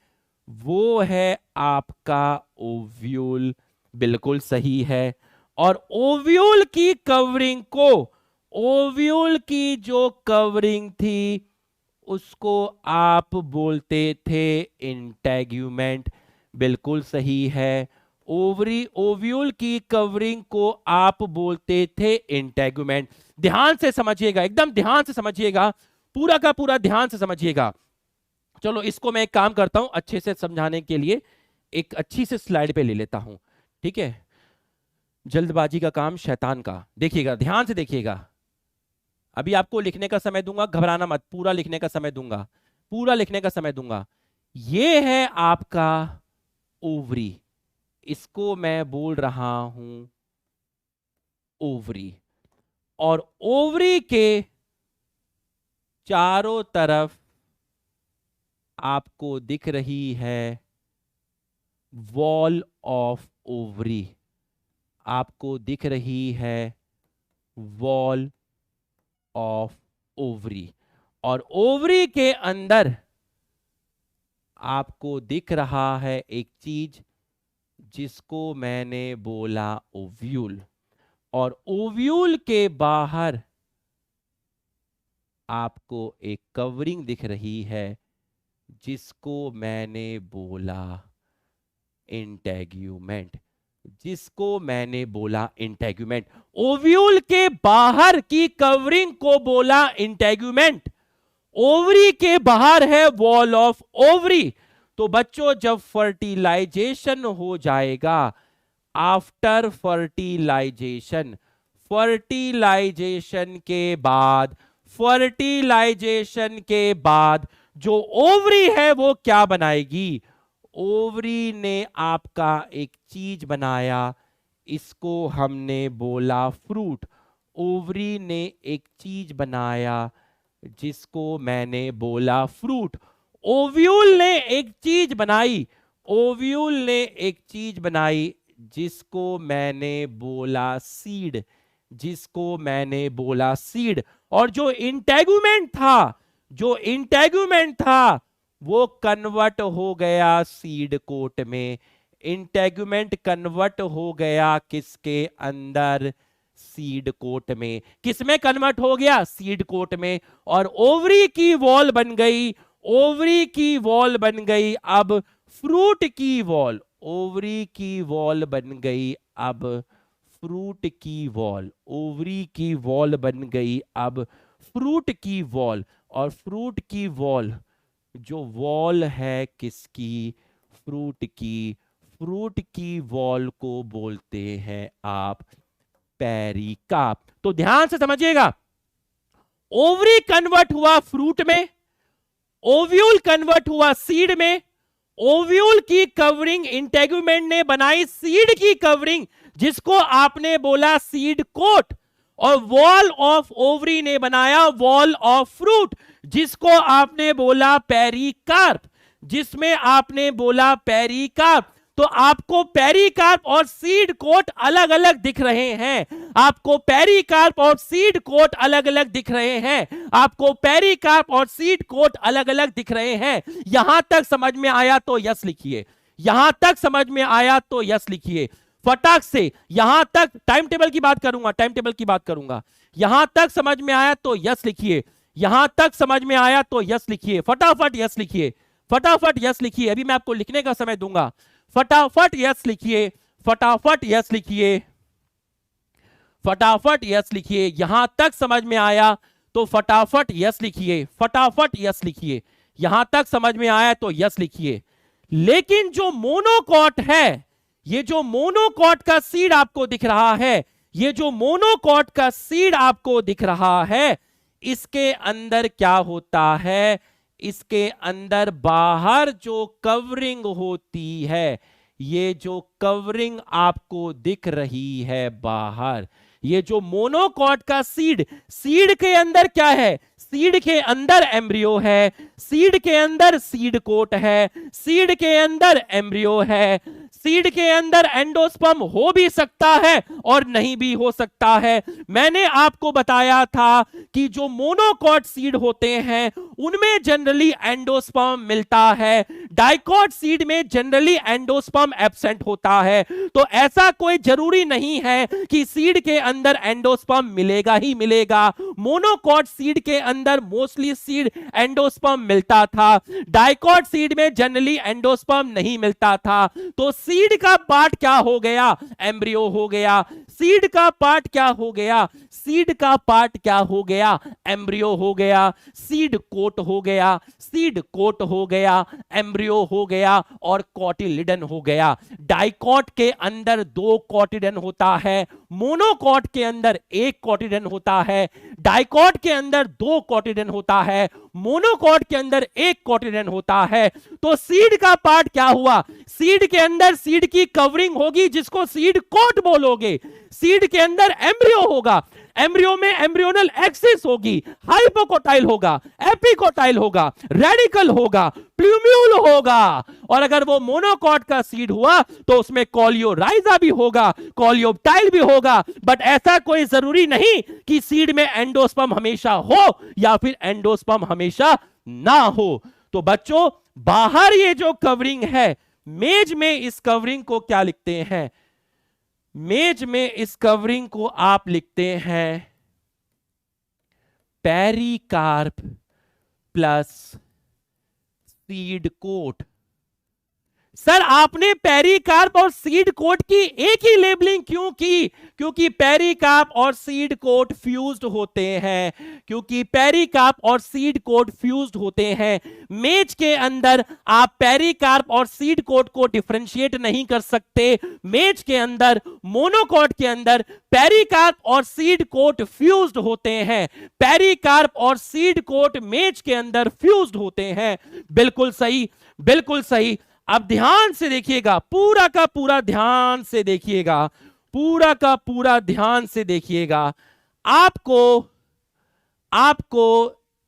वो है आपका ओव्यूल, बिल्कुल सही है। और ओव्यूल की कवरिंग को, ओव्यूल की जो कवरिंग थी उसको आप बोलते थे इंटेग्यूमेंट, बिल्कुल सही है। ओव्यूल की कवरिंग को आप बोलते थे इंटेग्यूमेंट। ध्यान से समझिएगा, एकदम ध्यान से समझिएगा, पूरा का पूरा ध्यान से समझिएगा। चलो इसको मैं एक काम करता हूं, अच्छे से समझाने के लिए एक अच्छी से स्लाइड पे ले लेता हूं, ठीक है। जल्दबाजी का काम शैतान का। देखिएगा, ध्यान से देखिएगा, अभी आपको लिखने का समय दूंगा, घबराना मत, पूरा लिखने का समय दूंगा, पूरा लिखने का समय दूंगा। ये है आपका ओवरी, इसको मैं बोल रहा हूं ओवरी। और ओवरी के चारों तरफ आपको दिख रही है वॉल ऑफ ओवरी, आपको दिख रही है वॉल ऑफ ओवरी। और ओवरी के अंदर आपको दिख रहा है एक चीज जिसको मैंने बोला ओव्यूल। और ओव्यूल के बाहर आपको एक कवरिंग दिख रही है जिसको मैंने बोला इंटेग्यूमेंट, जिसको मैंने बोला इंटेग्यूमेंट। ओव्यूल के बाहर की कवरिंग को बोला इंटेग्यूमेंट। ओवरी के बाहर है वॉल ऑफ ओवरी। तो बच्चों, जब फर्टिलाइजेशन हो जाएगा, आफ्टर फर्टिलाइजेशन, फर्टिलाइजेशन के बाद, फर्टिलाइजेशन के बाद जो ओवरी है वो क्या बनाएगी? ओवरी ने आपका एक चीज बनाया, इसको हमने बोला फ्रूट। ओवरी ने एक चीज बनाया जिसको मैंने बोला फ्रूट। ओव्यूल ने एक चीज बनाई, ओव्यूल ने एक चीज बनाई जिसको मैंने बोला सीड, जिसको मैंने बोला सीड। और जो इंटेगुमेंट था, जो इंटेगुमेंट था वो कन्वर्ट हो गया सीड कोट में। इंटेगुमेंट कन्वर्ट हो गया किसके अंदर? सीड कोट में। किसमें कन्वर्ट हो गया? सीड कोट में। और ओवरी की वॉल बन गई, ओवरी की वॉल बन गई अब फ्रूट की वॉल। ओवरी की वॉल बन गई अब फ्रूट की वॉल। ओवरी की वॉल बन गई अब फ्रूट की वॉल। और फ्रूट की वॉल, जो वॉल है किसकी? फ्रूट की। फ्रूट की वॉल को बोलते हैं आप पेरिकार्प। तो ध्यान से समझिएगा, ओवरी कन्वर्ट हुआ फ्रूट में, ओव्यूल कन्वर्ट हुआ सीड में, ओव्यूल की कवरिंग इंटेगुमेंट ने बनाई सीड की कवरिंग, जिसको आपने बोला सीड कोट, और वॉल ऑफ ओवरी ने बनाया वॉल ऑफ फ्रूट, जिसको आपने बोला पेरिकार्प, जिसमें आपने बोला पेरिकार्प। तो आपको पेरिकार्प और सीड कोट अलग अलग दिख रहे हैं, आपको पेरिकार्प और सीड कोट अलग अलग दिख रहे हैं, आपको पेरिकार्प और सीड कोट अलग अलग दिख रहे हैं। यहां तक समझ में आया तो यस लिखिए, यहां तक समझ में आया तो यस लिखिए फटाक से। यहां तक टाइम टेबल की बात करूंगा, टाइम टेबल की बात करूंगा। यहां तक समझ में आया तो यस लिखिए, यहां तक समझ में आया तो यस लिखिए, फटाफट यस लिखिए, फटाफट यस लिखिए। अभी मैं आपको लिखने का समय दूंगा, फटाफट यस लिखिए, फटाफट यस लिखिए, फटाफट यस लिखिए। यहां तक समझ में आया तो फटाफट यस लिखिए, फटाफट यस लिखिए। यहां तक समझ में आया तो यस लिखिए। लेकिन जो मोनोकॉट है, ये जो मोनोकॉट का सीड आपको दिख रहा है, ये जो मोनोकॉट का सीड आपको दिख रहा है, इसके अंदर क्या होता है? इसके अंदर बाहर जो कवरिंग होती है, ये जो कवरिंग आपको दिख रही है बाहर, ये जो मोनोकॉट का सीड, सीड के अंदर क्या है? सीड के अंदर एम्ब्रियो है, सीड के अंदर सीड कोट है, सीड के अंदर एम्ब्रियो है, सीड के अंदर एंडोस्पर्म हो भी सकता है और नहीं भी हो सकता है। मैंने आपको बताया था कि जो मोनोकॉट सीड होते हैं उनमें जनरली एंडोस्पर्म मिलता है, डाइकॉट सीड में जनरली एंडोस्पर्म एब्सेंट होता है। तो ऐसा कोई जरूरी नहीं है कि सीड के अंदर एंडोस्पर्म मिलेगा ही मिलेगा। मोनोकॉट सीड के अंदर मोस्टली सीड एंडोस्पर्म मिलता था, डाइकॉट सीड में जनरली एंडोस्पर्म नहीं मिलता था। तो सीड का पार्ट क्या हो गया? एम्ब्रियो हो गया। सीड का पार्ट क्या हो गया? सीड का पार्ट क्या हो गया? एम्ब्रियो हो गया। सीड कोट हो गया, सीड कोट हो गया, एम्ब्रियो हो गया और कॉटिलिडन हो गया। डाइकॉट के अंदर 2 कॉटिलिडन होता है, मोनोकॉट के अंदर 1 कॉटिलिडन होता है, डाइकॉट के अंदर 2 कॉटिलिडन होता है, मोनोकॉट के अंदर 1 कॉटिलिडन होता है। तो सीड का पार्ट क्या हुआ? सीड के अंदर सीड की कवरिंग होगी, जिसको सीड कोट बोलोगे। सीड के अंदर एम्ब्रियो होगा, एम्ब्रियो में एम्ब्रियोनल एक्सिस होगी, हाइपोकोटाइल होगा, एपिकोटाइल होगा, रेडिकल होगा, प्लूम्यूल होगा। और अगर वो मोनोकॉट का सीड हुआ तो उसमें कॉलियोराइजा भी होगा, कॉलियोप्टाइल भी होगा। बट ऐसा कोई जरूरी नहीं कि सीड में एंडोस्पर्म हमेशा हो या फिर एंडोस्पर्म हमेशा ना हो। तो बच्चों, बाहर ये जो कवरिंग है, मेज में इस कवरिंग को क्या लिखते हैं? मेज में इस कवरिंग को आप लिखते हैं pericarp plus seed coat. Sir, आपने पेरिकार्प और सीड कोट की एक ही लेबलिंग क्यों की? क्योंकि पेरिकार्प और सीड कोट फ्यूज्ड होते हैं, क्योंकि पेरिकार्प और सीड कोट फ्यूज्ड होते हैं। मेज के अंदर आप पेरिकार्प और सीड कोट को डिफरेंशिएट नहीं कर सकते। मेज के अंदर, मोनोकॉट के अंदर पेरिकार्प और सीड कोट फ्यूज्ड होते हैं। पेरिकार्प और सीड कोट मेज के अंदर फ्यूज्ड होते हैं। बिल्कुल सही, बिल्कुल सही। अब ध्यान से देखिएगा, पूरा का पूरा ध्यान से देखिएगा, पूरा का पूरा ध्यान से देखिएगा। आपको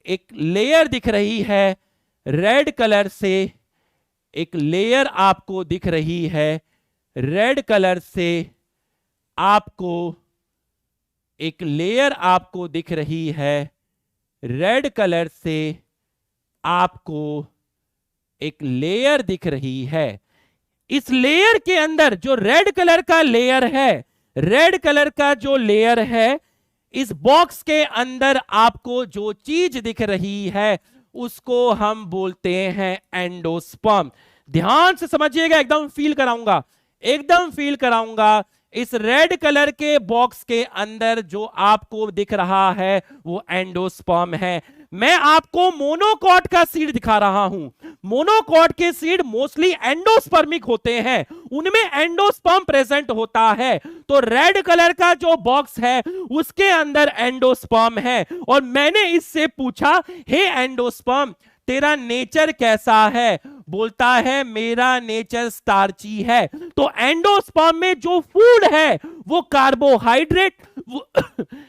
एक लेयर दिख रही है रेड कलर से, एक लेयर आपको दिख रही है रेड कलर से, आपको एक लेयर आपको दिख रही है रेड कलर से, आपको एक लेयर दिख रही है। इस लेयर के अंदर जो रेड कलर का लेयर है, रेड कलर का जो लेयर है, इस बॉक्स के अंदर आपको जो चीज दिख रही है उसको हम बोलते हैं एंडोस्पर्म। ध्यान से समझिएगा, एकदम फील कराऊंगा, एकदम फील कराऊंगा। इस रेड कलर के बॉक्स के अंदर जो आपको दिख रहा है वो एंडोस्पर्म है। मैं आपको मोनोकॉट का सीड दिखा रहा हूं। मोनोकॉट के सीड मोस्टली एंडोस्पर्मिक होते हैं, उनमें एंडोस्पर्म प्रेजेंट होता है। तो रेड कलर का जो बॉक्स है उसके अंदर एंडोस्पर्म है। और मैंने इससे पूछा, हे एंडोस्पर्म तेरा नेचर कैसा है? बोलता है मेरा नेचर स्टार्ची है। तो एंडोस्पर्म में जो फूड है वो कार्बोहाइड्रेट,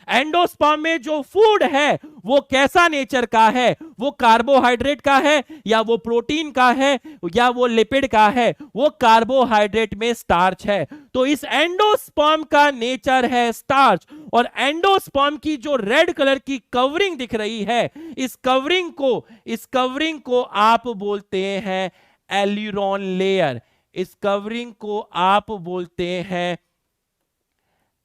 एंडोस्पर्म में जो फूड है वो कैसा नेचर का है? वो कार्बोहाइड्रेट का है या वो प्रोटीन का है या वो लिपिड का है? वो कार्बोहाइड्रेट में स्टार्च है। तो इस एंडोस्पर्म का नेचर है स्टार्च। और एंडोस्पर्म की जो रेड कलर की कवरिंग दिख रही है, इस कवरिंग को आप बोलते हैं एल्यूरोन लेयर। इस कवरिंग को आप बोलते हैं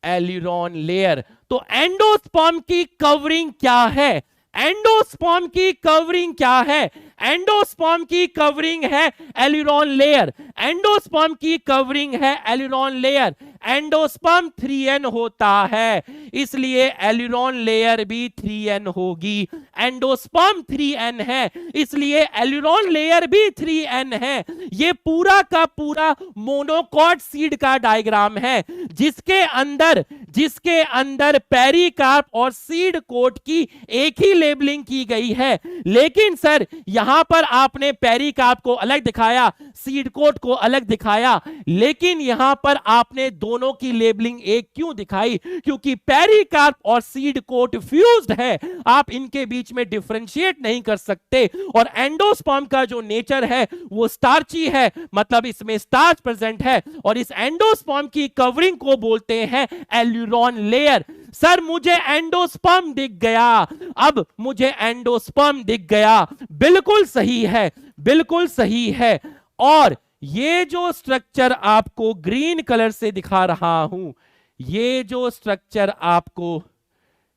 एल्यूरोन लेयर। तो एंडोस्पर्म की कवरिंग क्या है? एंडोस्पर्म की कवरिंग क्या है? एंडोस्पर्म की कवरिंग है एल्यूरोन लेयर। एंडोस्पर्म की कवरिंग है एल्यूरोन लेयर। एंडोस्पर्म 3n होता है, इसलिए एल्यूरोन लेयर भी 3n होगी। एंडोस्पर्म 3n है, इसलिए एल्यूरोन लेयर भी 3n है। ये पूरा का पूरा मोनोकॉट सीड का डायग्राम है, जिसके अंदर पेरिकार्प और सीड कोट की एक ही लेबलिंग की गई है। लेकिन सर यहां पर आपने पेरिकार्प को अलग दिखाया, सीड कोट को अलग दिखाया, लेकिन यहां पर आपने दोनों की लेबलिंग एक क्यों दिखाई? क्योंकि पेरिकार्प और सीड कोट फ्यूज्ड है, आप इनके बीच में डिफरेंशिएट नहीं कर सकते। और एंडोस्पर्म का जो नेचर है वो स्टार्ची है, मतलब इसमें स्टार्च प्रेजेंट है। और इस एंडोस्पर्म की कवरिंग को बोलते हैं एल्यूरोन लेयर। सर मुझे एंडोस्पर्म दिख गया, अब मुझे एंडोस्पर्म दिख गया। बिल्कुल सही है, बिल्कुल सही है। और ये जो स्ट्रक्चर आपको ग्रीन कलर से दिखा रहा हूं, ये जो स्ट्रक्चर आपको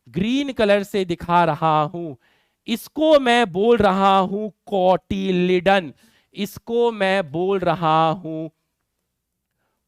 ग्रीन कलर से दिखा रहा हूं, इसको मैं बोल रहा हूं कोटिलिडन। इसको मैं बोल रहा हूं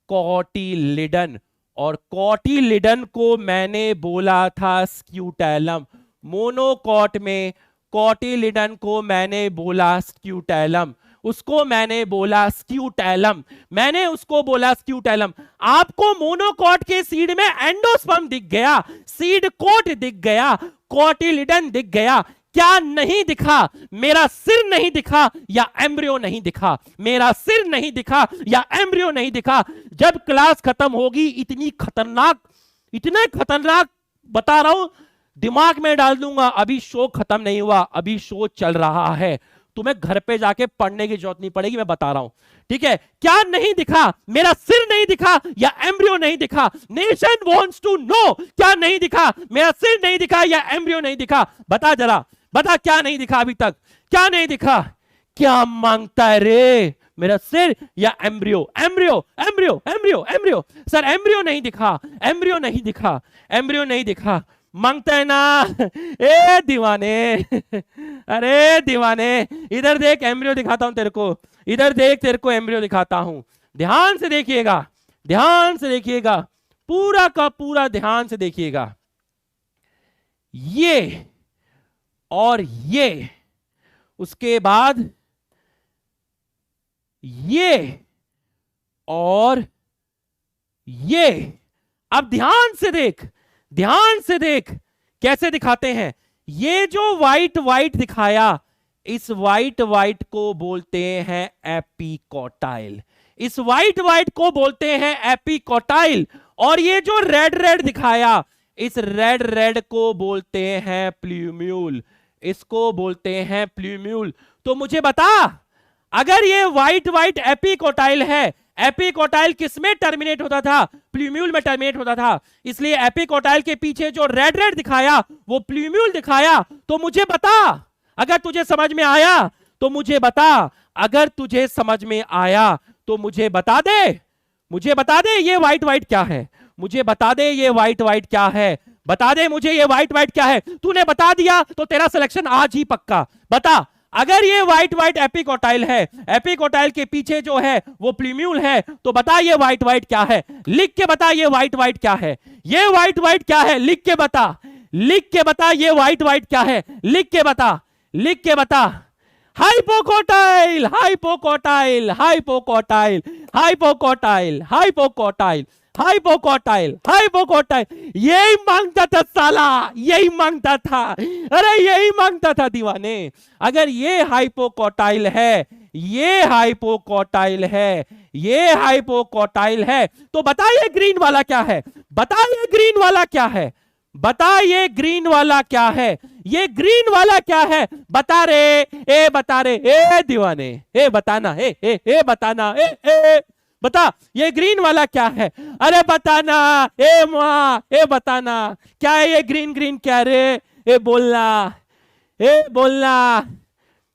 कोटिलिडन। और कोटिलिडन को मैंने बोला था स्क्यूटेलम। मोनोकॉट में कोटिलिडन को मैंने बोला स्क्यूटेलम, उसको मैंने बोला स्क्यूटेलम, मैंने उसको बोला स्क्यूटेलम। आपको मोनोकॉट के सीड में एंडोस्पर्म दिख गया, सीड कोट दिख गया, कोटिलिडन दिख गया। क्या नहीं दिखा? मेरा सिर नहीं दिखा या एम्ब्रियो नहीं दिखा? मेरा सिर नहीं दिखा या एम्ब्रियो नहीं दिखा? जब क्लास खत्म होगी इतनी खतरनाक बता रहा हूं, दिमाग में डाल दूंगा। अभी शो खत्म नहीं हुआ, अभी शो चल रहा है। तुम्हें घर पे जाके पढ़ने की जरूरत नहीं पड़ेगी, मैं बता रहा हूं, ठीक है? क्या नहीं दिखा? मेरा सिर नहीं दिखा या एम्ब्रियो नहीं दिखा? नेशन वांट्स टू नो, क्या नहीं दिखा? मेरा सिर नहीं दिखा या एम्ब्रियो नहीं दिखा? बता जरा, बता क्या नहीं दिखा अभी तक? क्या नहीं दिखा? क्या मांगता है रे? मेरा सिर या embryo? Embryo embryo embryo embryo. Sir embryo नहीं दिखा, एम्ब्रियो नहीं दिखा, एम्ब्रियो नहीं दिखा। मांगता है ना? ए दीवाने, अरे दीवाने, इधर देख एम्ब्रियो दिखाता हूं तेरे को, इधर देख तेरे को एम्ब्रियो दिखाता हूं। ध्यान से देखिएगा, ध्यान से देखिएगा, पूरा का पूरा ध्यान से देखिएगा। ये और ये, उसके बाद ये और ये। अब ध्यान से देख, ध्यान से देख कैसे दिखाते हैं। ये जो व्हाइट व्हाइट दिखाया, इस व्हाइट व्हाइट को बोलते हैं एपिकोटाइल। इस व्हाइट व्हाइट को बोलते हैं एपिकोटाइल। और ये जो रेड रेड दिखाया, इस रेड रेड को बोलते हैं प्ल्यूम्यूल। इसको बोलते हैं प्ल्यूम्यूल। तो मुझे बता, अगर ये व्हाइट व्हाइट एपिकोटाइल है, एपिकोटाइल किसमें टर्मिनेट होता था? प्ल्यूम्यूल में टर्मिनेट होता था। इसलिए एपिकोटाइल के पीछे जो रेड रेड दिखाया वो प्ल्यूम्यूल दिखाया। तो मुझे बता, अगर तुझे समझ में आया तो मुझे बता, अगर तुझे समझ में आया तो मुझे बता दे, मुझे बता दे ये व्हाइट व्हाइट क्या है, मुझे बता दे ये व्हाइट व्हाइट क्या है, बता दे मुझे ये व्हाइट व्हाइट क्या है। तूने बता दिया तो तेरा सिलेक्शन आज ही पक्का। बता, अगर ये व्हाइट व्हाइट एपिकोटाइल है, एपिकोटाइल के पीछे जो है वो प्लूम्यूल है, तो बता ये व्हाइट व्हाइट क्या है, लिख के बता ये व्हाइट व्हाइट क्या है, ये व्हाइट व्हाइट क्या है, लिख के बता, लिख के बता ये व्हाइट व्हाइट क्या है, लिख के बता, लिख के बता। Hypocotyl, hypocotyl, hypocotyl, hypocotyl, hypocotyl, hypocotyl, hypocotyl. यही मांगता था साला, यही मांगता था, अरे यही मांगता था दीवाने। अगर ये हाइपोकोटाइल है, ये हाइपोकोटाइल है, ये हाइपोकोटाइल है, तो बताइए ग्रीन वाला क्या है, बताइए ग्रीन वाला क्या है, बताइए ग्रीन वाला क्या है, ये ग्रीन वाला क्या है, बता रे, ए बता रे, ए दीवाने, ए बताना, ए बताना, ए बता ये ग्रीन वाला क्या है, अरे बताना, ए माँ, ए बताना क्या है ये ग्रीन ग्रीन क्या रे, ए बोलना, ए बोलना,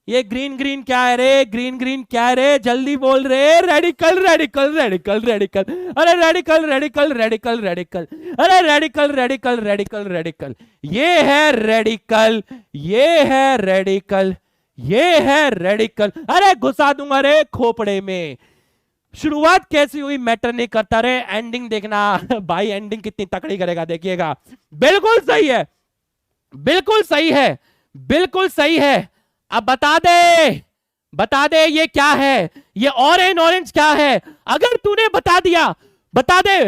ये ग्रीन ग्रीन क्या है रे, ग्रीन ग्रीन क्या है रे, जल्दी बोल रे। रेडिकल, रेडिकल, रेडिकल, रेडिकल, अरे रेडिकल, रेडिकल, रेडिकल, रेडिकल, अरे रेडिकल, रेडिकल, रेडिकल, रेडिकल, ये है रेडिकल, ये है रेडिकल, ये है रेडिकल। अरे घुसा दूंगा रे खोपड़े में। शुरुआत कैसी हुई मैटर नहीं करता रे, एंडिंग देखना भाई, एंडिंग कितनी तकड़ी करेगा देखिएगा। बिल्कुल सही है, बिल्कुल सही है, बिल्कुल सही है। अब बता दे, बता दे ये क्या है, ये ऑरेंज ऑरेंज क्या है। अगर तूने बता दिया, बता दे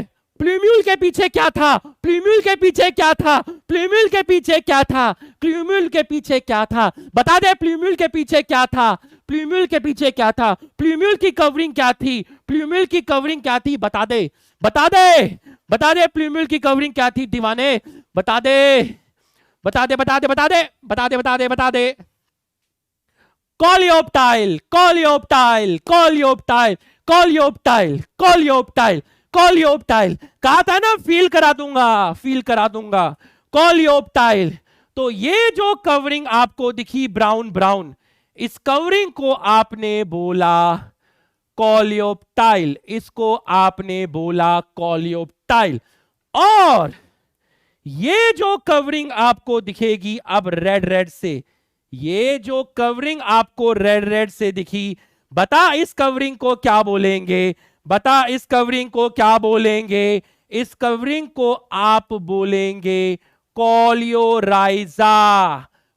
प्लूम्यूल के पीछे क्या था, प्लूम्यूल के पीछे क्या था, प्लूम्यूल के पीछे क्या था, प्लूम्यूल के पीछे क्या था, बता दे प्लूम्यूल के पीछे क्या था, प्लूम्यूल के पीछे क्या था, प्लूम्यूल की कवरिंग क्या थी, प्लूम्यूल की कवरिंग क्या थी, बता दे, बता दे, बता दे प्लूम्यूल की कवरिंग क्या थी दीवाने, बता दे, बता दे, बता दे, बता दे, बता दे, बता दे, बता दे। Coleoptile, coleoptile, coleoptile, coleoptile, coleoptile, coleoptile, कहा था ना फील करा दूंगा, फील करा दूंगा। कॉलियोप्टाइल, तो ये जो कवरिंग आपको दिखी ब्राउन ब्राउन, इस कवरिंग को आपने बोला कॉलियोप्टाइल, इसको आपने बोला कॉलियोप्टाइल। और ये जो कवरिंग आपको दिखेगी अब रेड रेड से, ये जो कवरिंग आपको रेड रेड से दिखी, बता इस कवरिंग को क्या बोलेंगे, बता इस कवरिंग को क्या बोलेंगे, इस कवरिंग को आप बोलेंगे कॉलियोराइजा,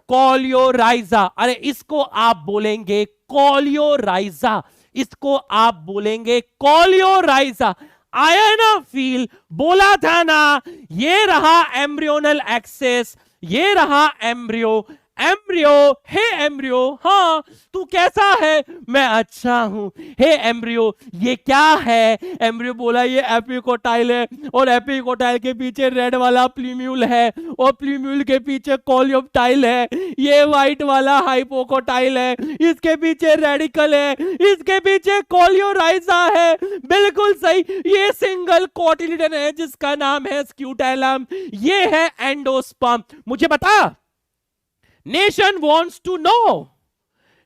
कॉलियोराइजा। अरे इसको आप बोलेंगे कॉलियोराइजा, इसको आप बोलेंगे कॉलियोराइजा। आया ना फील, बोला था ना, ये रहा एम्ब्रियोनल एक्सेस, ये रहा एम्ब्रियो, एम्ब्रियो, हे एम्ब्रियो, हाँ तू कैसा है, मैं अच्छा हूं, हे एम्ब्रियो ये क्या है, एम्ब्रियो बोला ये एपिकोटाइल है, और एपिकोटाइल के पीछे रेड वाला प्लूम्यूल है, और प्लूम्यूल के पीछे कॉलियोप्टाइल है, ये व्हाइट वाला हाइपोकोटाइल है, इसके पीछे रेडिकल है, इसके पीछे कॉलियोराइजा है। बिल्कुल सही, ये सिंगल कोटिलिडन है जिसका नाम है स्क्यूटेलम, ये है एंडोस्पर्म। मुझे बता, nation wants to know,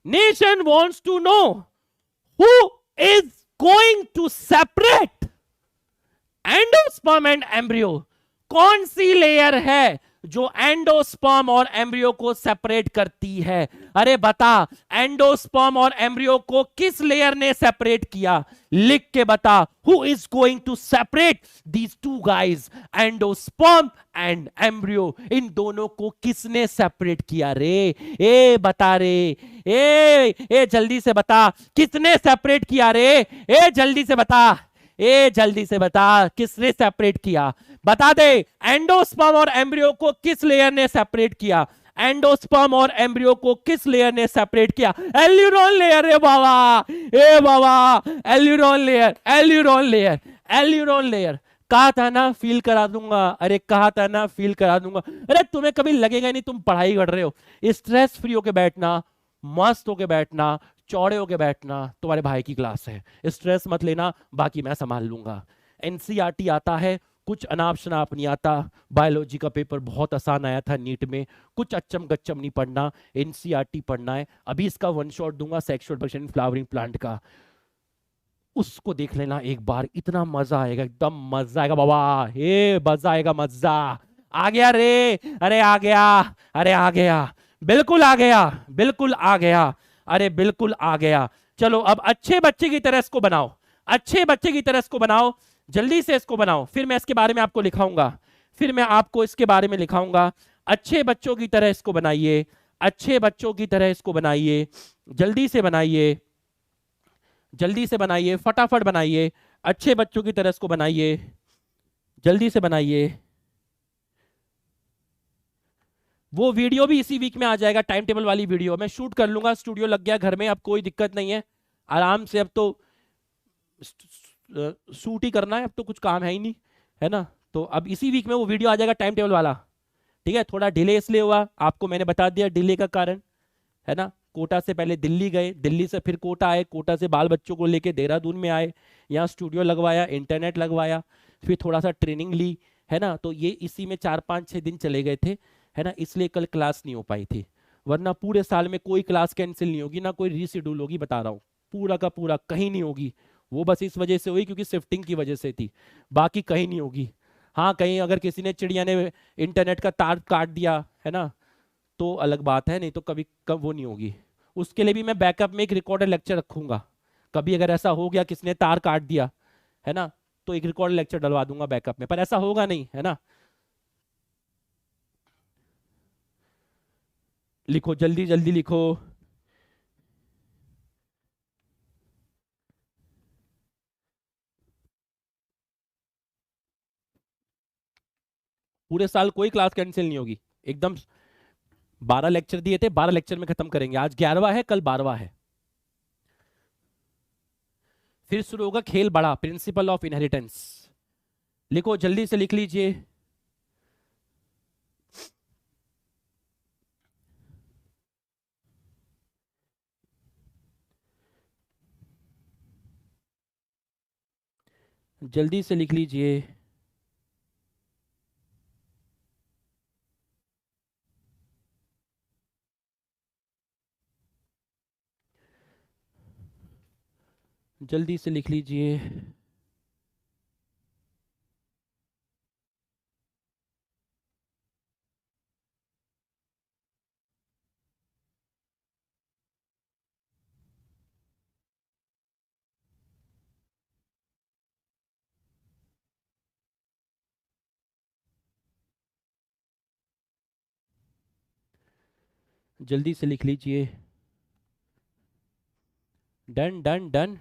nation wants to know who is going to separate endosperm and embryo, कौन सी लेयर है जो एंडोस्पर्म और एम्ब्रियो को सेपरेट करती है। अरे बता एंडोस्पर्म और एम्ब्रियो को किस लेयर ने सेपरेट किया, लिख के बता। Who is going to separate these two guys, endosperm and embryo, इन दोनों को किसने सेपरेट किया रे, ए बता रे, ए जल्दी से बता किसने सेपरेट किया रे, ए जल्दी से बता, ए जल्दी से बता किसने सेपरेट किया, बता दे। एंडोस्पर्म और एम्ब्रियो को किस लेयर ने सेपरेट किया, एंडोस्पर्म और एम्ब्रियो को किस लेयर ने सेपरेट किया, एल्यूरोन लेयर। ए बाबा, ए बाबा, aleurone layer, aleurone layer, aleurone layer. कहा था ना फील करा दूंगा, अरे कहा था ना फील करा दूंगा। अरे तुम्हें कभी लगेगा नहीं तुम पढ़ाई कर रहे हो, स्ट्रेस फ्री होके बैठना, मस्त होके बैठना, चौड़े होके बैठना, तुम्हारे भाई की क्लास है, स्ट्रेस मत लेना, बाकी मैं संभाल लूंगा। एनसीईआरटी आता है, कुछ अनाप शनाप नहीं आता। बायोलॉजी का पेपर बहुत आसान आया था नीट में, कुछ अच्चम गच्चम नहीं पढ़ना, एनसीईआरटी पढ़ना है। अभी इसका वन शॉट दूंगा सेक्सुअल रिप्रोडक्शन फ्लावरिंग प्लांट का। उसको देख लेना एक बार, इतना मजा आएगा, एकदम मजा आएगा बाबा। हे मजा आएगा, मजा आ गया रे। अरे आ गया, अरे आ गया, बिल्कुल आ गया, बिल्कुल आ गया, अरे बिल्कुल आ गया। चलो अब अच्छे बच्चे की तरह इसको बनाओ, अच्छे बच्चे की तरह इसको बनाओ, जल्दी से इसको बनाओ, फिर मैं इसके बारे में आपको लिखाऊंगा, फिर मैं आपको इसके बारे में लिखाऊंगा। अच्छे बच्चों की तरह इसको बनाइए, अच्छे बच्चों की तरह इसको बनाइए, जल्दी से बनाइए, जल्दी से बनाइए, फटाफट बनाइए, अच्छे बच्चों की तरह इसको बनाइए, जल्दी से बनाइए। वो वीडियो भी इसी वीक में आ जाएगा, टाइम टेबल वाली वीडियो मैं शूट कर लूंगा, स्टूडियो लग गया घर में, अब कोई दिक्कत नहीं है, आराम से। अब तो शूट ही करना है, अब तो कुछ काम है ही नहीं, है ना। तो अब इसी वीक में वो वीडियो आ जाएगा टाइम टेबल वाला। ठीक है, थोड़ा डिले इसलिए हुआ, आपको मैंने बता दिया डिले का कारण, है ना। कोटा से पहले दिल्ली गए, दिल्ली से फिर कोटा आए, कोटा से बाल बच्चों को लेके देहरादून में आए, यहाँ स्टूडियो लगवाया, इंटरनेट लगवाया, फिर थोड़ा सा ट्रेनिंग ली, है ना। तो ये इसी में 4 5 6 दिन चले गए थे, है ना, इसलिए कल क्लास नहीं हो पाई थी। वरना पूरे साल में कोई क्लास कैंसिल नहीं होगी ना, कोई रीशेड्यूल होगी, बता रहा हूँ, पूरा का पूरा कहीं नहीं होगी। वो बस इस वजह से हुई क्योंकि शिफ्टिंग की वजह से थी, बाकी कहीं नहीं होगी। हाँ, कहीं अगर किसी ने, चिड़िया ने इंटरनेट का तार काट दिया, है ना, तो अलग बात है, नहीं तो कभी कब वो नहीं होगी। उसके लिए भी मैं बैकअप में एक रिकॉर्डेड लेक्चर रखूंगा, कभी अगर ऐसा हो गया किसने तार काट दिया, है ना, तो एक रिकॉर्डेड लेक्चर डलवा दूंगा बैकअप में, पर ऐसा होगा नहीं, है ना। लिखो, जल्दी जल्दी लिखो। पूरे साल कोई क्लास कैंसिल नहीं होगी, एकदम। 12 लेक्चर दिए थे, 12 लेक्चर में खत्म करेंगे, आज 11वां है, कल 12वां है। फिर शुरू होगा खेल बड़ा, प्रिंसिपल ऑफ इनहेरिटेंस। लिखो, जल्दी से लिख लीजिए। जल्दी से लिख लीजिए। जल्दी से लिख लीजिए। जल्दी से लिख लीजिए। Done done done.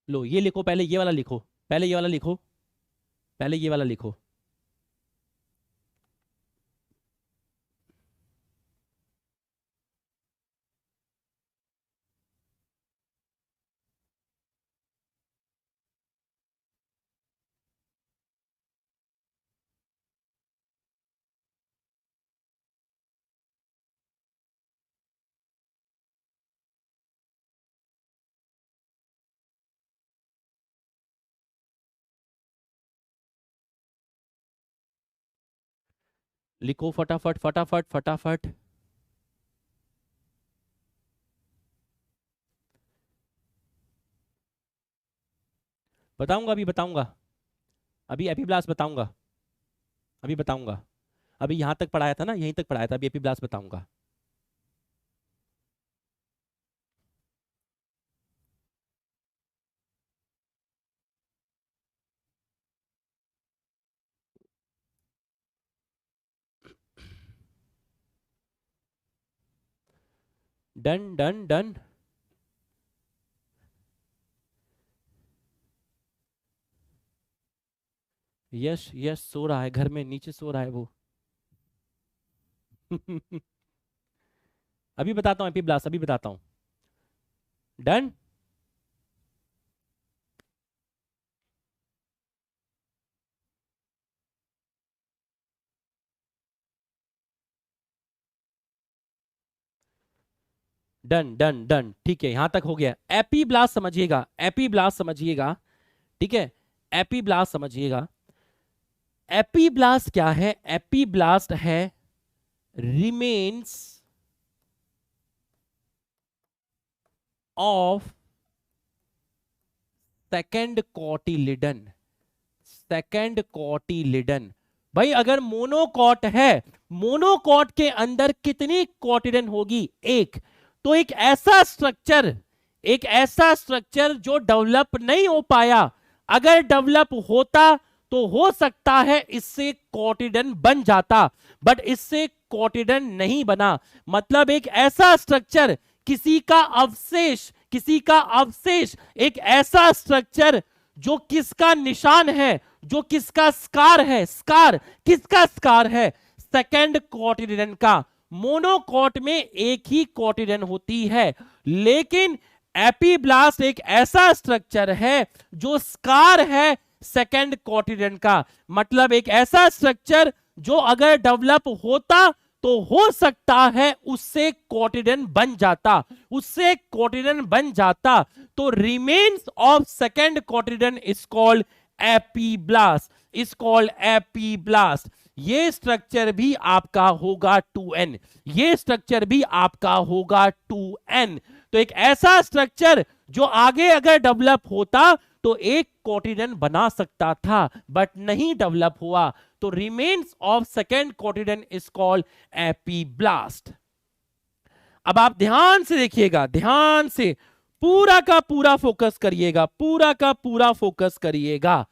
लो ये लिखो, पहले ये वाला लिखो, पहले ये वाला लिखो, पहले ये वाला लिखो। लिखो फटाफट फटाफट फटाफट। बताऊंगा, अभी बताऊंगा, अभी एपीब्लास्ट बताऊंगा, अभी बताऊंगा। अभी यहां तक पढ़ाया था ना, यहीं तक पढ़ाया था, अभी एपीब्लास्ट बताऊंगा। Done done done. Yes yes, सो रहा है घर में, नीचे सो रहा है वो। अभी बताता हूँ एपीब्लास्ट, अभी बताता हूँ। डन। डन डन डन, ठीक है, यहां तक हो गया। एपीब्लास्ट समझिएगा, एपीब्लास्ट समझिएगा, ठीक है, एपीब्लास्ट समझिएगा। एपीब्लास्ट क्या है? एपीब्लास्ट है remains of second cotyledon. Second cotyledon, भाई अगर मोनोकॉट है, मोनोकॉट के अंदर कितनी कोटिलिडन होगी? एक। तो एक ऐसा स्ट्रक्चर, एक ऐसा स्ट्रक्चर जो डेवलप नहीं हो पाया, अगर डेवलप होता तो हो सकता है इससे कोटिलिडन बन जाता, बट इससे कोटिलिडन नहीं बना। मतलब एक ऐसा स्ट्रक्चर, किसी का अवशेष, किसी का अवशेष, एक ऐसा स्ट्रक्चर जो किसका निशान है, जो किसका स्कार है, स्कार किसका स्कार है? सेकेंड कोटिलिडन का। मोनोकॉट में एक ही कोटिलिडन होती है, लेकिन एपीब्लास्ट एक ऐसा स्ट्रक्चर है जो स्कार है सेकेंड कोटिलिडन का। मतलब एक ऐसा स्ट्रक्चर जो अगर डेवलप होता तो हो सकता है उससे कोटिलिडन बन जाता, उससे कोटिलिडन बन जाता। तो remains of second cotyledon is called epiblast, is called epiblast. ये स्ट्रक्चर भी आपका होगा 2n, ये स्ट्रक्चर भी आपका होगा 2n। तो एक ऐसा स्ट्रक्चर जो आगे अगर डेवलप होता तो एक कोटिलिडन बना सकता था, बट नहीं डेवलप हुआ, तो remains of second cotyledon is called epiblast. अब आप ध्यान से देखिएगा, ध्यान से पूरा का पूरा फोकस करिएगा, पूरा का पूरा फोकस करिएगा।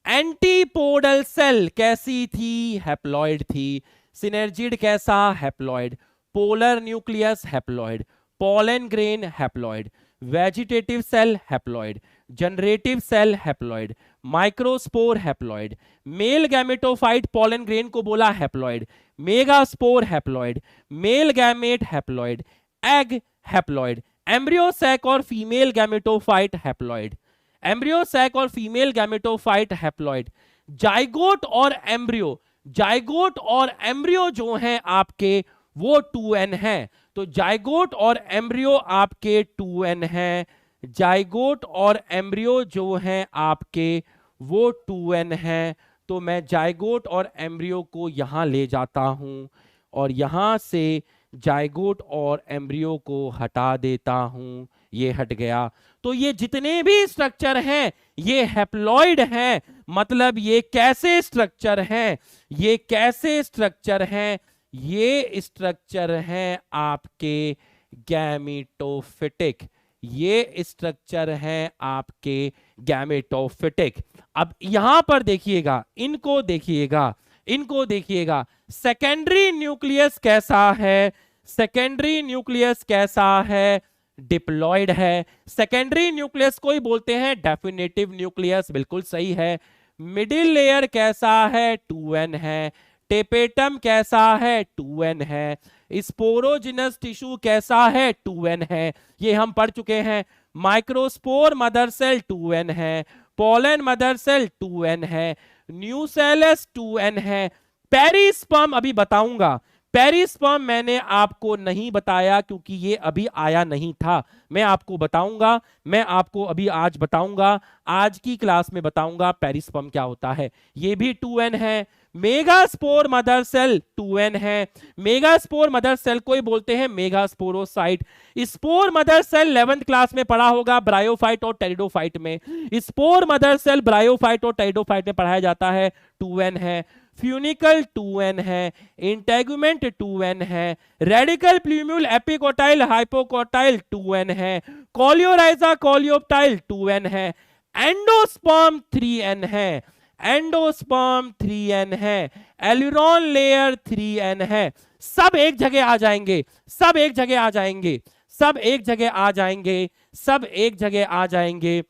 एंटीपोडल सेल कैसी थी? हैप्लॉइड थी। सिनर्जिड कैसा? Haploid. Polar nucleus haploid. Pollen grain haploid. Vegetative cell haploid. Generative cell haploid. Microspore haploid. Male gametophyte pollen grain को बोला haploid. Megaspore haploid. Male gamete haploid. Egg haploid. Embryo sac और female gametophyte haploid. Embryo sac और female gametophyte haploid. Zygote और embryo, zygote और embryo जो हैं आपके वो 2n है। तो जाइगोट और एम्ब्रियो आपके 2n है। जाइगोट और एम्ब्रियो जो हैं आपके वो 2n है। तो मैं जाइगोट और एम्ब्रियो को यहां ले जाता हूं और यहां से जाइगोट और एम्ब्रियो को हटा देता हूं, ये हट गया। तो ये जितने भी स्ट्रक्चर हैं ये हैप्लॉइड हैं। मतलब ये कैसे स्ट्रक्चर हैं? ये कैसे स्ट्रक्चर हैं? ये स्ट्रक्चर हैं आपके गैमेटोफिटिक, ये स्ट्रक्चर हैं आपके गैमेटोफिटिक। अब यहां पर देखिएगा, इनको देखिएगा, इनको देखिएगा। सेकेंडरी न्यूक्लियस कैसा है? सेकेंडरी न्यूक्लियस कैसा है? डिप्लॉइड है। सेकेंडरी न्यूक्लियस को ही बोलते हैं डेफिनेटिव न्यूक्लियस, बिल्कुल सही है। मिडिल लेयर कैसा है? 2n है। टेपेटम कैसा है? 2n है। स्पोरोजिनस टिश्यू कैसा है? 2n है, ये हम पढ़ चुके हैं। माइक्रोस्पोर मदर सेल 2n है। पोलन मदर सेल 2n है। न्यूसेलस 2n है। पेरिस्पर्म अभी बताऊंगा, पेरिस्पर्म मैंने आपको नहीं बताया क्योंकि ये अभी आया नहीं था। मैं आपको बताऊंगा, मैं आपको अभी आज बताऊंगा, आज की क्लास में बताऊंगा पेरिस्पर्म क्या होता है। ये भी 2n है। मेगास्पोर मदर सेल 2n है। मेगास्पोर मदर सेल को ही बोलते हैं megasporocyte. Spore mother cell 11th class में पढ़ा होगा ब्रायोफाइट और टेरिडोफाइट में। स्पोर मदर सेल ब्रायोफाइट और टेरिडोफाइट में पढ़ाया जाता है, 2n है। फ्यूनिकल 2n है। इंटेगुमेंट 2n है। Radical plumule epicotyl hypocotyl 2n है। कॉलियोराइजा कॉलियोप्टाइल 2n है। एंडोस्पर्म 3n है। एंडोस्पर्म 3n है। एल्यूरोन लेयर 3n है। सब एक जगह आ जाएंगे, सब एक जगह आ जाएंगे, सब एक जगह आ जाएंगे, सब एक जगह आ जाएंगे।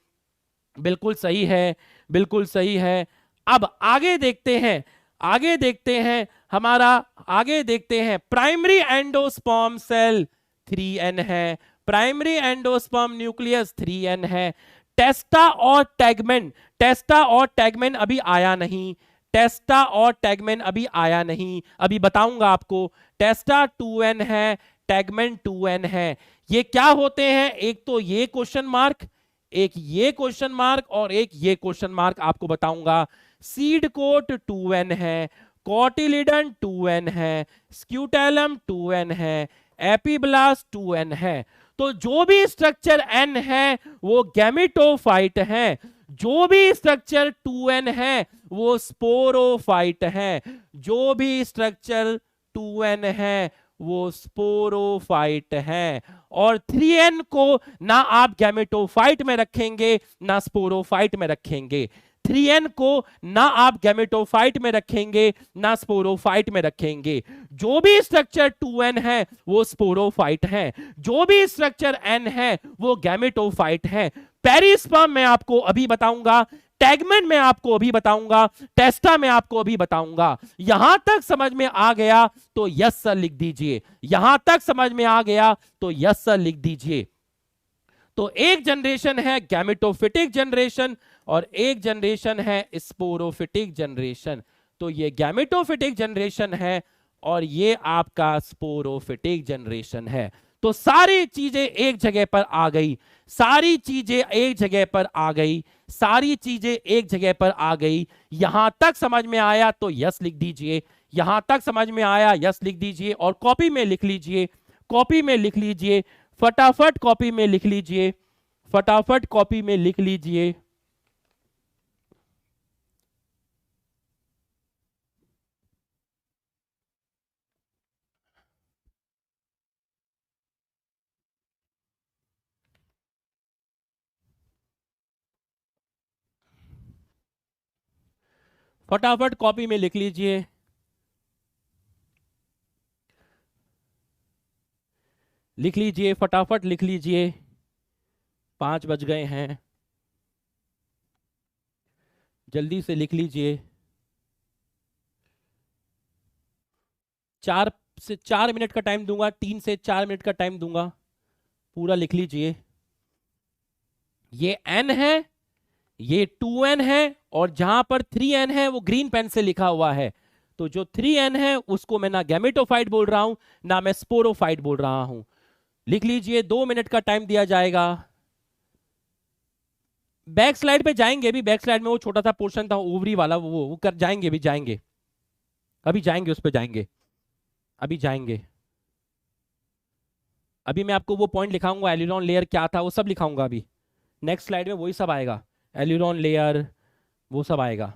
बिल्कुल सही है, बिल्कुल सही है। अब आगे देखते हैं, आगे देखते हैं, हमारा आगे देखते हैं। प्राइमरी एंडोस्पर्म सेल 3n है। प्राइमरी एंडोस्पर्म न्यूक्लियस 3n है। टेस्टा और टैगमेन, टेस्टा और टैगमेन अभी आया नहीं, टेस्टा और टैगमेन अभी आया नहीं, अभी बताऊंगा आपको। टेस्टा 2n है। टैगमेंट 2n है। ये क्या होते हैं? एक तो ये क्वेश्चन मार्क, एक ये क्वेश्चन मार्क और एक ये क्वेश्चन मार्क आपको बताऊंगा। सीड कोट 2n है, कॉटिलिडन 2n है, स्क्यूटेलम 2n है, एपीब्लास्ट 2n है। तो जो भी स्ट्रक्चर n है वो गैमेटोफाइट है, जो भी स्ट्रक्चर 2n है वो स्पोरोफाइट है, जो भी स्ट्रक्चर 2n है वो स्पोरोफाइट है। और 3n को ना आप गैमेटोफाइट में रखेंगे ना स्पोरोफाइट में रखेंगे। 3n को ना आप गैमेटोफाइट में रखेंगे ना स्पोरोफाइट में रखेंगे। जो भी स्ट्रक्चर 2n है वो स्पोरोफाइट है, जो भी स्ट्रक्चर n है वो गैमेटोफाइट है। पेरिस्पर्म मैं आपको अभी बताऊंगा, टैगमेंट में आपको अभी बताऊंगा, टेस्टा में आपको अभी बताऊंगा। यहां तक समझ में आ गया तो यस सर लिख दीजिए, यहां तक समझ में आ गया तो यस सर लिख दीजिए। तो एक जनरेशन है गैमेटोफिटिक जनरेशन और एक जनरेशन है स्पोरोफिटिक जनरेशन। तो ये गैमेटोफिटिक जनरेशन है और ये आपका स्पोरोफिटिक जनरेशन है। तो सारी चीजें एक जगह पर आ गई, सारी चीजें एक जगह पर आ गई, सारी चीजें एक जगह पर आ गई। यहां तक समझ में आया तो यस लिख दीजिए, यहां तक समझ में आया यस लिख दीजिए और कॉपी में लिख लीजिए, कॉपी में लिख लीजिए, फटाफट कॉपी में लिख लीजिए, फटाफट कॉपी में लिख लीजिए। फटाफट कॉपी में लिख लीजिए, लिख लीजिए, फटाफट लिख लीजिए। 5 बज गए हैं, जल्दी से लिख लीजिए। 4 से 4 मिनट का टाइम दूंगा, 3 से 4 मिनट का टाइम दूंगा, पूरा लिख लीजिए। ये n है, ये 2n है और जहां पर 3n है वो ग्रीन पेन से लिखा हुआ है। तो जो 3n है उसको मैं ना गैमेटोफाइट बोल रहा हूं ना मैं स्पोरोफाइट बोल रहा हूं। लिख लीजिए, 2 मिनट का टाइम दिया जाएगा। बैक स्लाइड पे जाएंगे, अभी बैक स्लाइड में वो छोटा सा पोर्शन था ओवरी वाला, वो कर जाएंगे, अभी जाएंगे, अभी जाएंगे, उस पर जाएंगे, अभी जाएंगे। अभी मैं आपको वो पॉइंट लिखाऊंगा, एलिरॉन लेयर क्या था वो सब लिखाऊंगा। अभी नेक्स्ट स्लाइड में वही सब आएगा, एलिरॉन लेयर वो सब आएगा।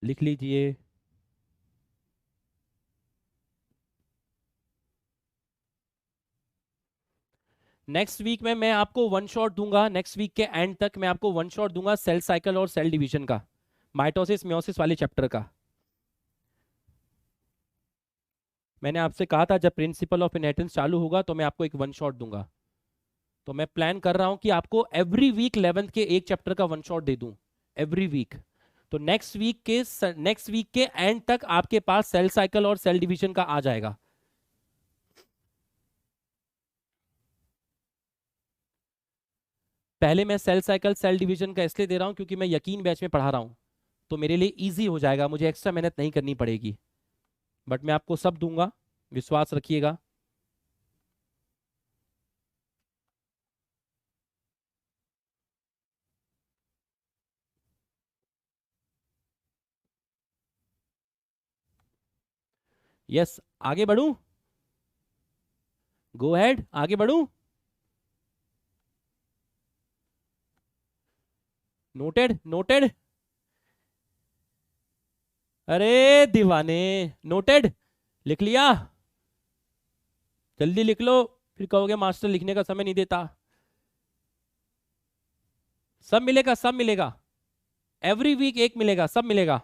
लिख लीजिए। नेक्स्ट वीक में मैं आपको वन शॉट दूंगा, नेक्स्ट वीक के एंड तक मैं आपको वन शॉट दूंगा सेल साइकिल और सेल डिवीजन का, माइटोसिस मियोसिस वाले चैप्टर का। मैंने आपसे कहा था जब प्रिंसिपल ऑफ इनहेरिटेंस चालू होगा तो मैं आपको एक वन शॉट दूंगा। तो मैं प्लान कर रहा हूं कि आपको एवरी वीक 11th के एक चैप्टर का वन शॉट दे दूं, एवरी वीक। तो नेक्स्ट वीक के एंड तक आपके पास सेल साइकिल और सेल डिवीजन का आ जाएगा। पहले मैं सेल साइकिल सेल डिवीजन का इसलिए दे रहा हूं क्योंकि मैं यकीन बैच में पढ़ा रहा हूं, तो मेरे लिए इजी हो जाएगा, मुझे एक्स्ट्रा मेहनत नहीं करनी पड़ेगी। बट मैं आपको सब दूंगा, विश्वास रखिएगा। यस, आगे बढ़ूं, गो अहेड, आगे बढ़ूं। Noted, noted. अरे दीवाने, नोटेड, लिख लिया? जल्दी लिख लो, फिर कहोगे मास्टर लिखने का समय नहीं देता। सब मिलेगा, सब मिलेगा, एवरी वीक एक मिलेगा, सब मिलेगा।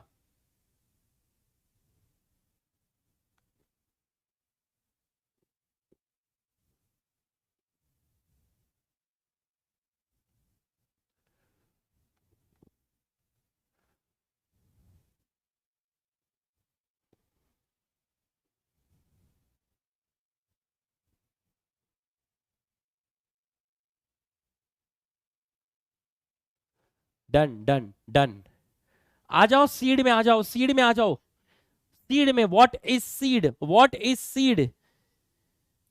Done done done. आ जाओ सीड में, आ जाओ सीड में, आ जाओ सीड में। What is seed? What is seed?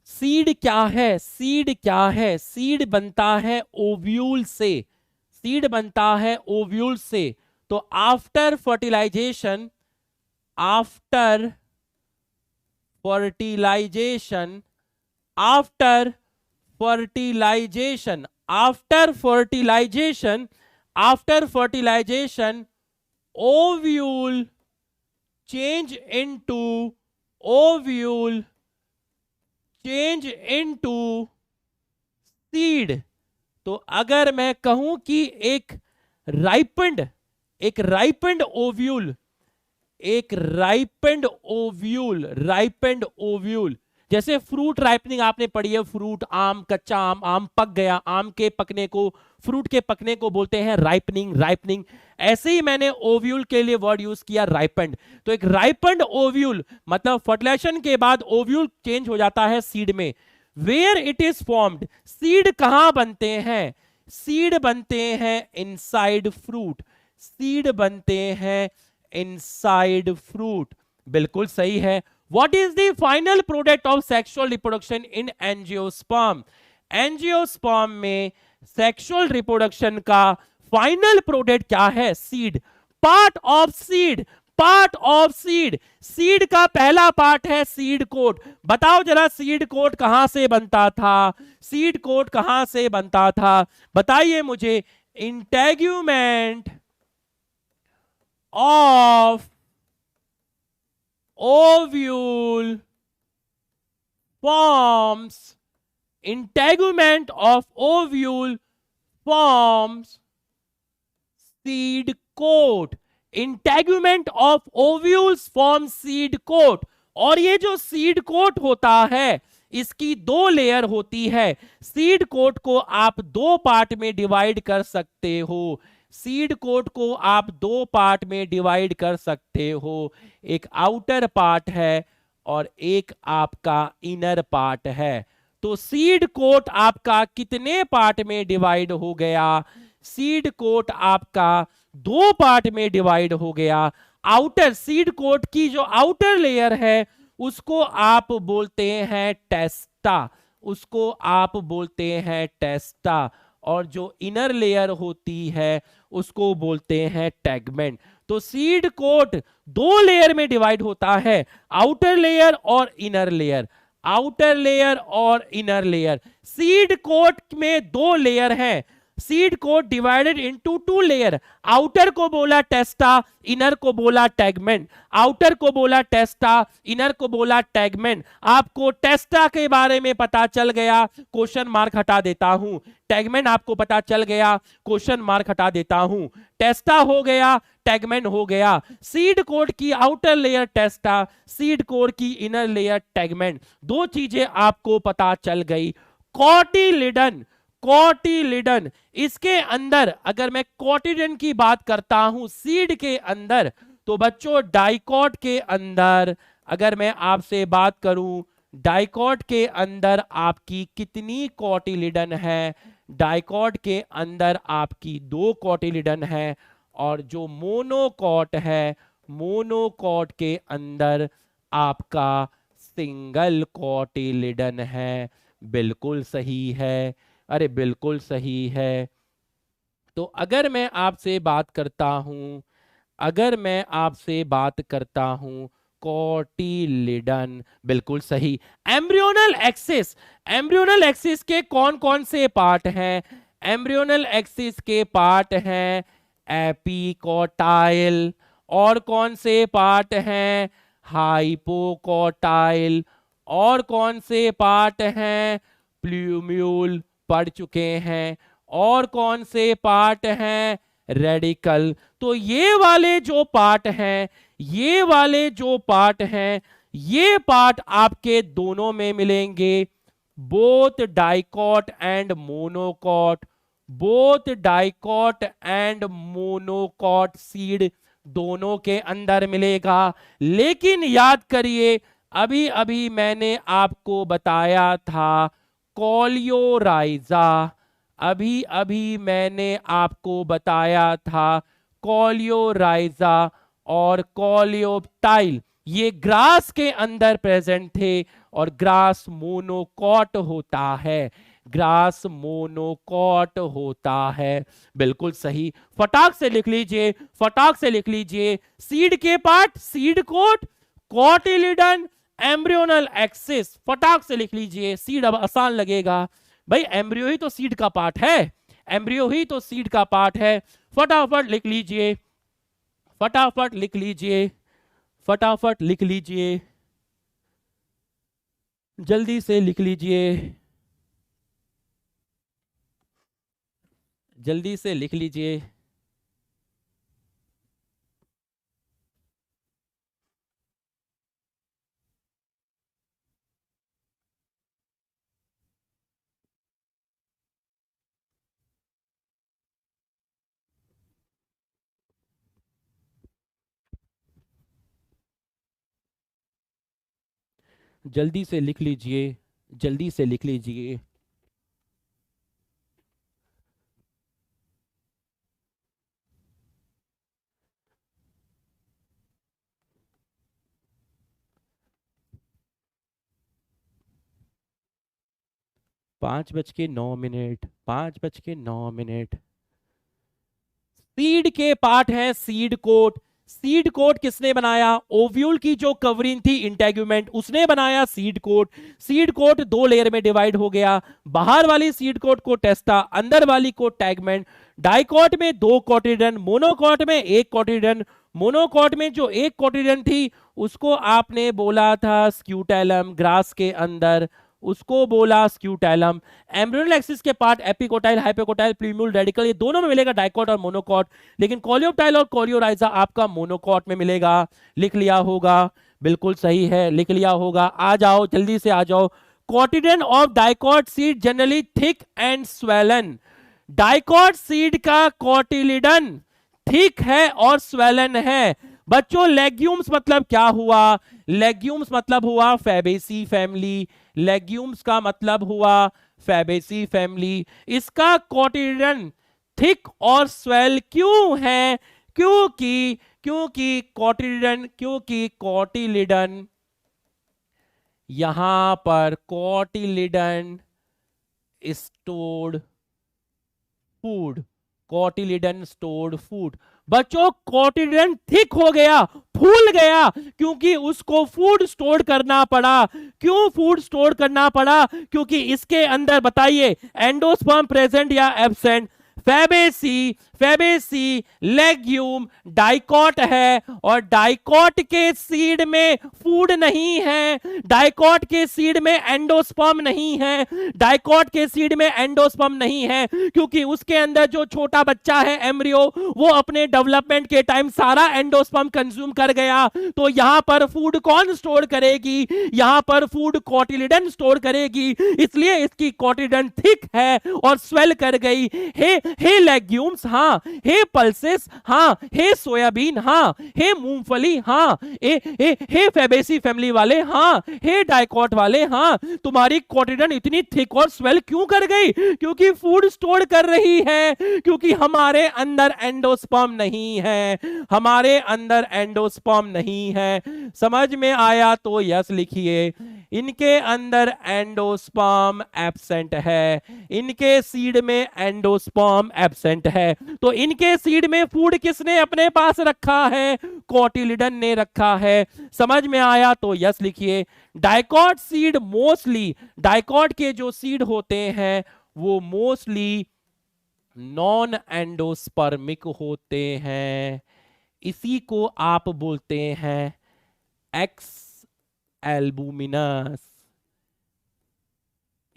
Seed क्या है? सीड क्या है? सीड बनता है ओव्यूल से। सीड बनता है ओव्यूल से। तो after fertilisation, after fertilisation, after fertilisation, after fertilisation, after fertilisation, ovule change into, ovule change into seed. तो अगर मैं कहूं कि एक राइपेंड, एक राइपेंड ओव्यूल, एक राइपेंड ओव्यूल, राइपेंड ओव्यूल, जैसे फ्रूट राइपनिंग आपने पढ़ी है, फ्रूट, आम, कच्चा आम, आम पक गया, आम के पकने को, फ्रूट के पकने को बोलते हैं राइपनिंग, राइपनिंग। ऐसे ही मैंने ओव्यूल के लिए वर्ड यूज किया राइपेंड। तो एक राइपेंड ओव्यूल मतलब फर्टिलाइजेशन के बाद ओव्यूल चेंज हो जाता है सीड में। Where it is formed, seed कहां बनते हैं? सीड बनते हैं इनसाइड फ्रूट, सीड बनते हैं इनसाइड फ्रूट। बिल्कुल सही है। What is the final product of sexual reproduction in angiosperm? Angiosperm में सेक्सुअल रिप्रोडक्शन का फाइनल प्रोडक्ट क्या है? Seed, part of seed, part of seed. Seed का पहला पार्ट है सीड कोट। बताओ जरा सीड कोट कहां से बनता था? सीड कोट कहां से बनता था? बताइए मुझे। Integument of ovule forms, integument of ovule forms seed coat, integument of ovules forms seed coat। और ये जो सीड कोट होता है इसकी दो लेयर होती है। सीड कोट को आप दो पार्ट में डिवाइड कर सकते हो। सीड कोट को आप दो पार्ट में डिवाइड कर सकते हो। एक आउटर पार्ट है और एक आपका इनर पार्ट है। तो सीड कोट आपका कितने पार्ट में डिवाइड हो गया? सीड कोट आपका दो पार्ट में डिवाइड हो गया। आउटर सीड कोट की जो आउटर लेयर है उसको आप बोलते हैं टेस्टा, उसको आप बोलते हैं टेस्टा। और जो इनर लेयर होती है उसको बोलते हैं टैगमेंट। तो सीड कोट दो लेयर में डिवाइड होता है, आउटर लेयर और इनर लेयर, आउटर लेयर और इनर लेयर। सीड कोट में दो लेयर हैं। Seed coat divided into two layer. Outer को बोला टेस्टा, इनर को बोला टैगमेंट। आउटर को बोला टेस्टा, इनर को बोला टैगमेंट। आपको टेस्टा के बारे में पता चल गया, क्वेश्चन मार्क हटा देता हूं। टैगमेंट आपको पता चल गया, क्वेश्चन मार्क हटा देता हूं। टेस्टा हो गया, टैगमेंट हो गया। सीड कोट की आउटर लेयर टेस्टा, सीड कोट की इनर लेयर टैगमेंट। दो चीजें आपको पता चल गई। कॉटिलिडन, कॉटिलिडन, इसके अंदर अगर मैं कॉटिलिडन की बात करता हूं सीड के अंदर, तो बच्चों डाइकॉट के अंदर अगर मैं आपसे बात करूं, डाइकॉट के अंदर आपकी कितनी कॉटिलिडन है? डाइकॉट के अंदर आपकी दो कॉटिलिडन है। और जो मोनोकॉट है, मोनोकॉट के अंदर आपका सिंगल कॉटिलिडन है। बिल्कुल सही है, अरे बिल्कुल सही है। तो अगर मैं आपसे बात करता हूं, अगर मैं आपसे बात करता हूं कॉटिलिडन, बिल्कुल सही। एम्ब्रियोनल एक्सिस, एम्ब्रियोनल एक्सिस के कौन कौन से पार्ट हैं? एम्ब्रियोनल एक्सिस के पार्ट हैं एपिकोटाइल। और कौन से पार्ट हैं? हाइपोकोटाइल। और कौन से पार्ट हैं? प्लूम्यूल, पढ़ चुके हैं। और कौन से पार्ट हैं? रेडिकल। तो ये वाले जो पार्ट हैं, ये वाले जो पार्ट हैं, ये पार्ट आपके दोनों में मिलेंगे, both dicot and monocot, both dicot and monocot seed दोनों के अंदर मिलेगा। लेकिन याद करिए, अभी अभी मैंने आपको बताया था कोलियोराइजा, अभी अभी मैंने आपको बताया था कोलियोराइजा और कोलियोप्टाइल ये ग्रास के अंदर प्रेजेंट थे और ग्रास मोनोकॉट होता है, ग्रास मोनोकॉट होता है। बिल्कुल सही, फटाक से लिख लीजिए, फटाक से लिख लीजिए। सीड के part seed coat, cotyledon, embryonal axis, फटाक से लिख लीजिए। सीड अब आसान लगेगा भाई, एम्ब्रियो ही तो सीड का पार्ट है, एम्ब्रियो ही तो सीड का पार्ट है। फटाफट लिख लीजिए, फटाफट लिख लीजिए, फटाफट लिख लीजिए, जल्दी से लिख लीजिए, जल्दी से लिख लीजिए। जल्दी से लिख लीजिए, जल्दी से लिख लीजिए। 5:09, 5:09। सीड के पार्ट है सीड कोट। सीड कोट किसने बनाया? ओव्यूल की जो कवरिंग थी इंटेग्यूमेंट, उसने बनाया सीड कोट। सीड कोट दो लेयर में डिवाइड हो गया, बाहर वाली सीड कोट को टेस्टा, अंदर वाली को टैगमेंट। डाइकोट में दो कोटिडन, मोनोकोट में एक कोटिडन। मोनोकोट में जो एक कोटिडन थी उसको आपने बोला था स्क्यूटेलम, ग्रास के अंदर उसको बोला स्क्यूटेलम। एम्ब्रियोनल एक्सिस के पार्ट एपिकोटाइल, हाइपोकोटाइल, प्रीम्यूल, रेडिकल, ये दोनों में मिलेगा डाइकोट और मोनोकोट, लेकिन कोलियोप्टाइल और कोलियोराइजा आपका मोनोकोट में मिलेगा। लिख लिया होगा, बिल्कुल सही है, लिख लिया होगा। आ जाओ, जल्दी से आ जाओ। Cotyledon of dicot seed generally thick and swollen. Dicot seed का कोटिलिडन थिक है और स्वेलन है। बच्चों लेग्यूम्स मतलब क्या हुआ? लेग्यूम्स मतलब हुआ फैबेसी फैमिली, लेग्यूम्स का मतलब हुआ फैबेसी फैमिली। इसका कोटिलिडन थिक और स्वेल क्यों है? क्योंकि कोटिलिडन यहां पर cotyledon stored food, cotyledon stored food. बच्चों कोटिलिडन थिक हो गया, फूल गया, क्योंकि उसको फूड स्टोर करना पड़ा। क्यों फूड स्टोर करना पड़ा? क्योंकि इसके अंदर बताइए एंडोस्पर्म प्रेजेंट या absent? Fabaceae, Fabaceae legume dicot है और डाइकोट के सीड में फूड नहीं है, डाइकोट के सीड में एंडोस्पर्म नहीं है, डाइकोट के सीड में एंडोस्पर्म नहीं है, क्योंकि उसके अंदर जो छोटा बच्चा है एम्ब्रियो, वो अपने डेवलपमेंट के टाइम सारा एंडोस्पर्म कंज्यूम कर गया। तो यहां पर फूड कौन स्टोर करेगी? यहां पर फूड कोटिलिडन स्टोर करेगी, इसलिए इसकी कोटिलिडन थिक है और स्वेल कर गई। हे लेग्यूम्स, हाँ, हे पल्सेस, हाँ, हे सोयाबीन, हाँ, हे मूंगफली, हाँ, हे फैबेसी फैमिली वाले, हाँ, हे डाइकोट वाले, हाँ, तुम्हारी कोटिलिडन इतनी थिक और स्वेल क्यों कर गई? क्योंकि फूड स्टोर कर रही है, क्योंकि हमारे अंदर एंडोस्पर्म नहीं है, हमारे अंदर एंडोस्पर्म नहीं है। समझ में आया तो यस लिखिए। इनके अंदर एंडोस्पर्म एब्सेंट है, इनके सीड में एंडोस्पर्म एब्सेंट है। तो इनके सीड में फूड किसने अपने पास रखा है? कोटिलिडन ने रखा है। समझ में आया तो यस लिखिए। डाइकोट सीड मोस्टली, डाइकोट के जो सीड होते हैं वो मोस्टली नॉन एंडोस्पर्मिक होते हैं। इसी को आप बोलते हैं एक्स एल्बुमिनस,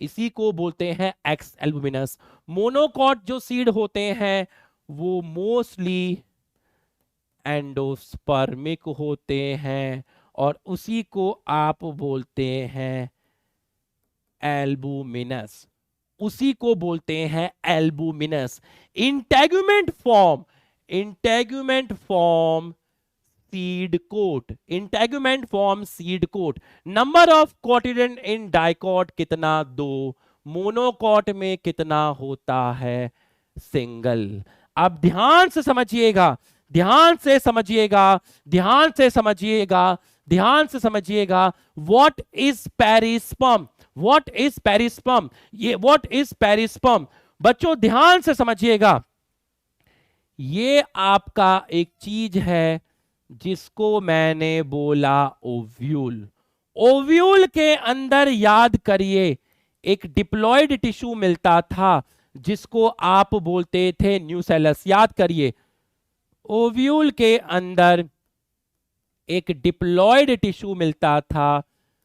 इसी को बोलते हैं एक्स एल्बुमिनस। मोनोकॉट जो सीड होते हैं वो मोस्टली एंडोस्पर्मिक होते हैं और उसी को आप बोलते हैं एल्बुमिनस, उसी को बोलते हैं albuminous. Integument form, integument form seed coat, integument form seed coat. Number of cotyledon in dicot कितना? 2। मोनोकॉट में कितना होता है? सिंगल। अब ध्यान से समझिएगा, ध्यान से समझिएगा, ध्यान से समझिएगा, ध्यान से समझिएगा। What is perisperm? What is perisperm? ये व्हाट इज पेरिस्पर्म? बच्चों ध्यान से समझिएगा, ये आपका एक चीज है जिसको मैंने बोला ओव्यूल। ओव्यूल के अंदर याद करिए एक डिप्लॉयड टिश्यू मिलता था जिसको आप बोलते थे न्यूसेलस। याद करिए, ओव्यूल के अंदर एक डिप्लॉयड टिश्यू मिलता था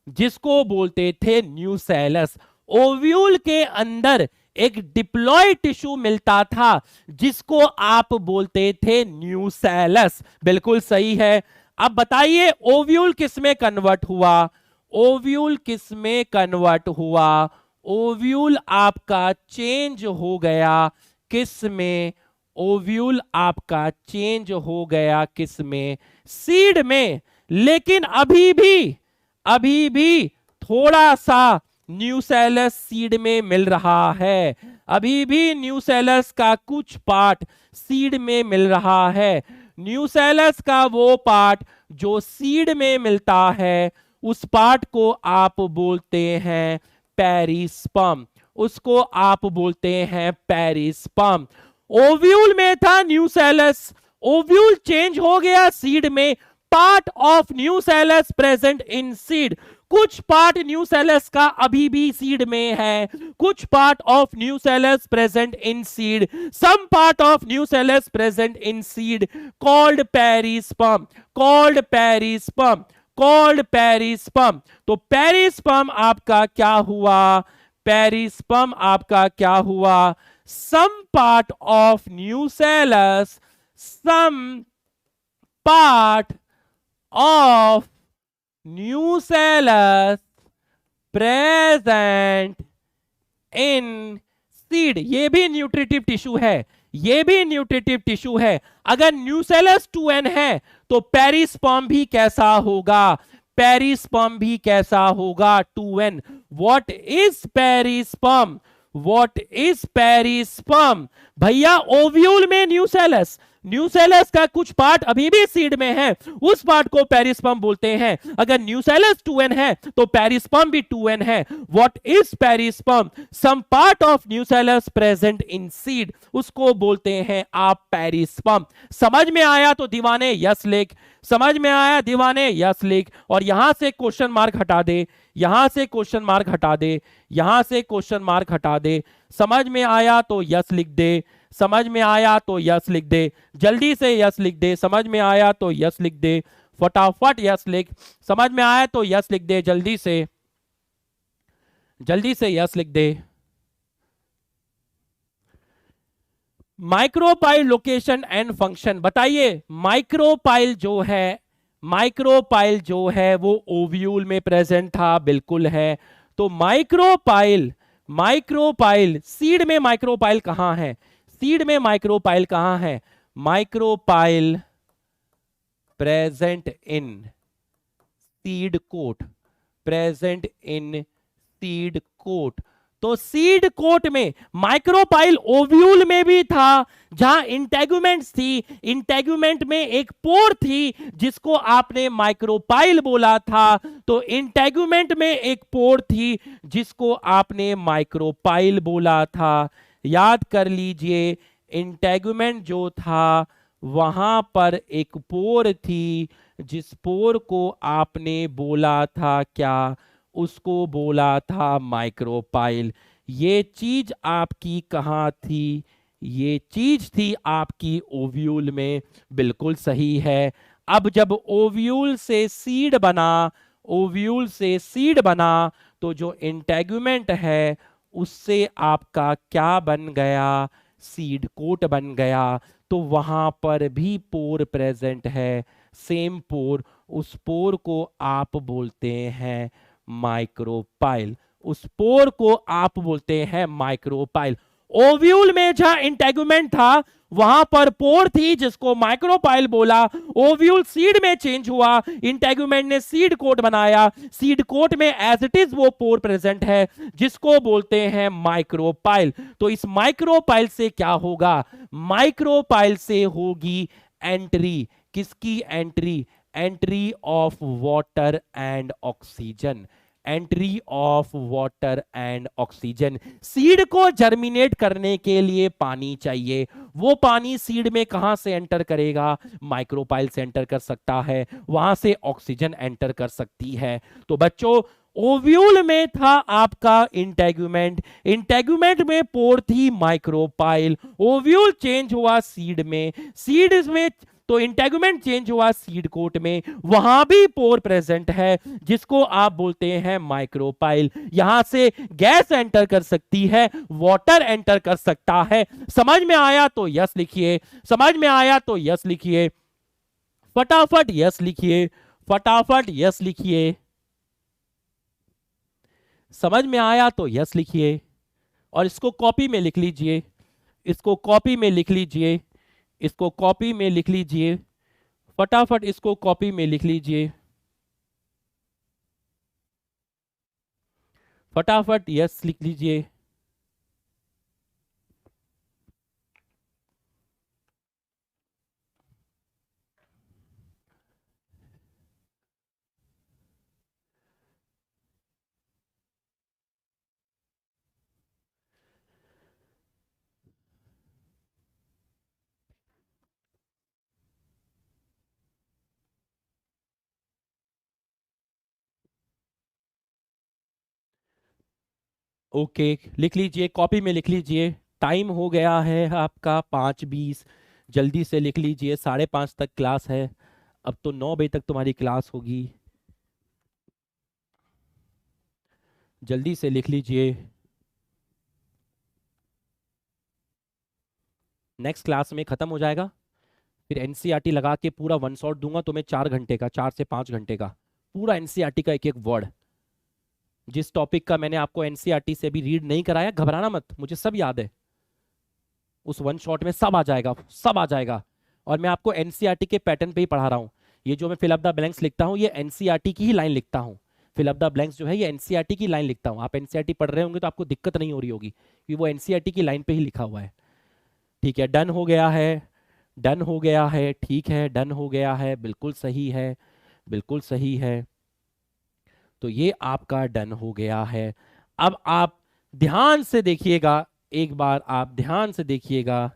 जिसको बोलते थे न्यूसेलस। ओव्यूल के अंदर एक डिप्लॉयड टिश्यू मिलता था जिसको आप बोलते थे न्यूसेलस। बिल्कुल सही है। अब बताइए ओव्यूल किस में कन्वर्ट हुआ? ओव्यूल किस में कन्वर्ट हुआ? ओव्यूल आपका चेंज हो गया किस में? ओव्यूल आपका चेंज हो गया किस में? सीड में। लेकिन अभी भी थोड़ा सा न्यूसेलस सीड में मिल रहा है। अभी भी न्यूसेलस का कुछ पार्ट सीड में मिल रहा है। न्यूसेलस का वो पार्ट जो सीड में मिलता है उस पार्ट को आप बोलते हैं पेरिस्पर्म। उसको आप बोलते हैं पेरिस्पर्म। ओव्यूल में था न्यूसेलस, ओव्यूल चेंज हो गया सीड में। Part of nucellus present in seed. कुछ पार्ट न्यूसेलस का अभी भी सीड में है, कुछ part of nucellus present in seed, some part of nucellus present in seed called perisperm, called perisperm, called perisperm. तो पेरिस्पर्म आपका क्या हुआ? पेरिस्पर्म आपका क्या हुआ? Some part of nucellus, some part of nucellus present in seed. ये भी nutritive tissue है, ये भी न्यूट्रिटिव टिश्यू है। अगर न्यूसेलस 2n है तो पेरिस्पर्म भी कैसा होगा? पेरिस्पर्म भी कैसा होगा? 2n। What is perisperm? What is perisperm? भैया ओव्यूल में न्यूसेलस, न्यूसेलस का कुछ पार्ट अभी भी सीड में है, उस पार्ट को पेरिस्पर्म बोलते हैं। अगर न्यूसेलस 2n है तो पेरिस्पर्म भी 2n है। What is perisperm? Some part of nucellus present in seed, उसको बोलते हैं आप पेरिस्पर्म। समझ में आया तो दीवाने यस लिख, समझ में आया दीवाने यस लिख। और यहां से क्वेश्चन मार्क हटा दे, यहां से क्वेश्चन मार्क हटा दे, यहां से क्वेश्चन मार्क हटा दे। समझ में आया तो यस लिख दे, समझ में आया तो यस लिख दे, जल्दी से यस लिख दे। समझ में आया तो यस लिख दे, फटाफट यस लिख। समझ में आया तो यस लिख दे, जल्दी से, जल्दी से यस लिख दे। माइक्रोपाइल लोकेशन एंड फंक्शन बताइए। माइक्रोपाइल जो है, माइक्रोपाइल जो है वो ओव्यूल में प्रेजेंट था, बिल्कुल है। तो माइक्रोपाइल, माइक्रोपाइल सीड में माइक्रोपाइल कहां है? सीड में माइक्रोपाइल कहां है? Micropyle present in seed coat, present in seed coat. तो सीड कोट में माइक्रोपाइल ओव्यूल में भी था जहां इंटेगुमेंट्स थी, इंटेगुमेंट में एक पोर थी जिसको आपने माइक्रोपाइल बोला था। तो इंटेगुमेंट में एक पोर थी जिसको आपने माइक्रोपाइल बोला था। याद कर लीजिए, इंटेगुमेंट जो था वहां पर एक पोर थी, जिस पोर को आपने बोला था क्या? उसको बोला था माइक्रोपाइल। ये चीज आपकी कहां थी? ये चीज थी आपकी ओव्यूल में, बिल्कुल सही है। अब जब ओव्यूल से सीड बना, ओव्यूल से सीड बना, तो जो इंटेगुमेंट है उससे आपका क्या बन गया? सीड कोट बन गया। तो वहां पर भी पोर प्रेजेंट है, सेम पोर। उस पोर को आप बोलते हैं माइक्रोपाइल, उस पोर को आप बोलते हैं माइक्रोपाइल। ओव्यूल में जहां इंटेगुमेंट था वहां पर पोर थी जिसको माइक्रोपाइल बोला। ओव्यूल सीड में चेंज हुआ, इंटेगुमेंट ने सीड कोट बनाया, सीड कोट में एज इट इज वो पोर प्रेजेंट है जिसको बोलते हैं माइक्रोपाइल। तो इस माइक्रोपाइल से क्या होगा? माइक्रोपाइल से होगी एंट्री। किसकी entry? Entry of water and oxygen. Entry of water and oxygen. Seed को जर्मिनेट करने के लिए पानी चाहिए। वो पानी सीड में कहां से एंटर करेगा? माइक्रोपाइल से एंटर कर सकता है, वहां से ऑक्सीजन एंटर कर सकती है। तो बच्चों, ओव्यूल में था आपका इंटेगुमेंट, इंटेगुमेंट में पोर थी माइक्रोपाइल, ओव्यूल चेंज हुआ सीड में, सीड में तो इंटेगुमेंट चेंज हुआ सीड कोट में, वहां भी पोर प्रेजेंट है जिसको आप बोलते हैं माइक्रोपाइल। यहां से गैस एंटर कर सकती है, वाटर एंटर कर सकता है। समझ में आया तो यस लिखिए, समझ में आया तो यस लिखिए, फटाफट यस लिखिए, फटाफट यस लिखिए। समझ में आया तो यस लिखिए और इसको कॉपी में लिख लीजिए, इसको कॉपी में लिख लीजिए, इसको कॉपी में लिख लीजिए, फटाफट इसको कॉपी में लिख लीजिए, फटाफट यस लिख लीजिए। ओके, लिख लीजिए, कॉपी में लिख लीजिए। टाइम हो गया है आपका 5:20, जल्दी से लिख लीजिए, 5:30 तक क्लास है, अब तो 9 बजे तक तुम्हारी क्लास होगी, जल्दी से लिख लीजिए। नेक्स्ट क्लास में खत्म हो जाएगा, फिर एनसीईआरटी लगा के पूरा वन शॉट दूंगा तुम्हें, 4 घंटे का, 4 से 5 घंटे का पूरा एनसीईआरटी का एक एक वर्ड। जिस टॉपिक का मैंने आपको एनसीईआरटी से भी रीड नहीं कराया, घबराना मत, मुझे सब याद है, उस वन शॉट में सब आ जाएगा, सब आ जाएगा। और मैं आपको एनसीईआरटी के पैटर्न पे ही पढ़ा रहा हूँ। ये जो मैं फिल अप द ब्लैंक्स लिखता हूँ, ये एनसीईआरटी की ही लाइन लिखता हूँ। फिल अप द ब्लैंक्स जो है ये एनसीईआरटी की लाइन लिखता हूँ। आप एनसीईआरटी पढ़ रहे होंगे तो आपको दिक्कत नहीं हो रही होगी, क्योंकि वो एनसीईआरटी की लाइन पे ही लिखा हुआ है। ठीक है, डन हो गया है, डन हो गया है, ठीक है, डन हो गया है, बिल्कुल सही है, बिल्कुल सही है। तो ये आपका डन हो गया है। अब आप ध्यान से देखिएगा, एक बार आप ध्यान से देखिएगा,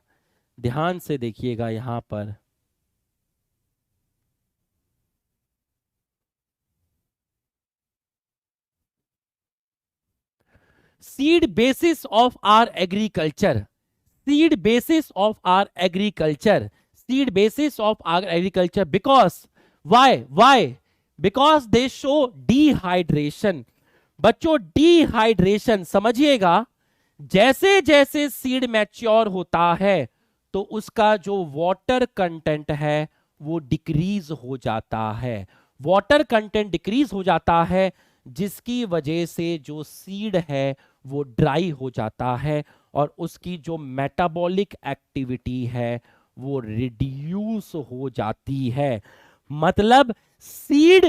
ध्यान से देखिएगा यहां पर। Seed basis of our agriculture, seed basis of our agriculture, seed basis of our agriculture, because why because they show dehydration. बच्चों, डिहाइड्रेशन समझिएगा, जैसे जैसे सीड मैच्योर होता है तो उसका जो वाटर कंटेंट है वो डिक्रीज हो जाता है, वाटर कंटेंट डिक्रीज हो जाता है, जिसकी वजह से जो सीड है वो ड्राई हो जाता है और उसकी जो मेटाबॉलिक एक्टिविटी है वो रिड्यूस हो जाती है। मतलब सीड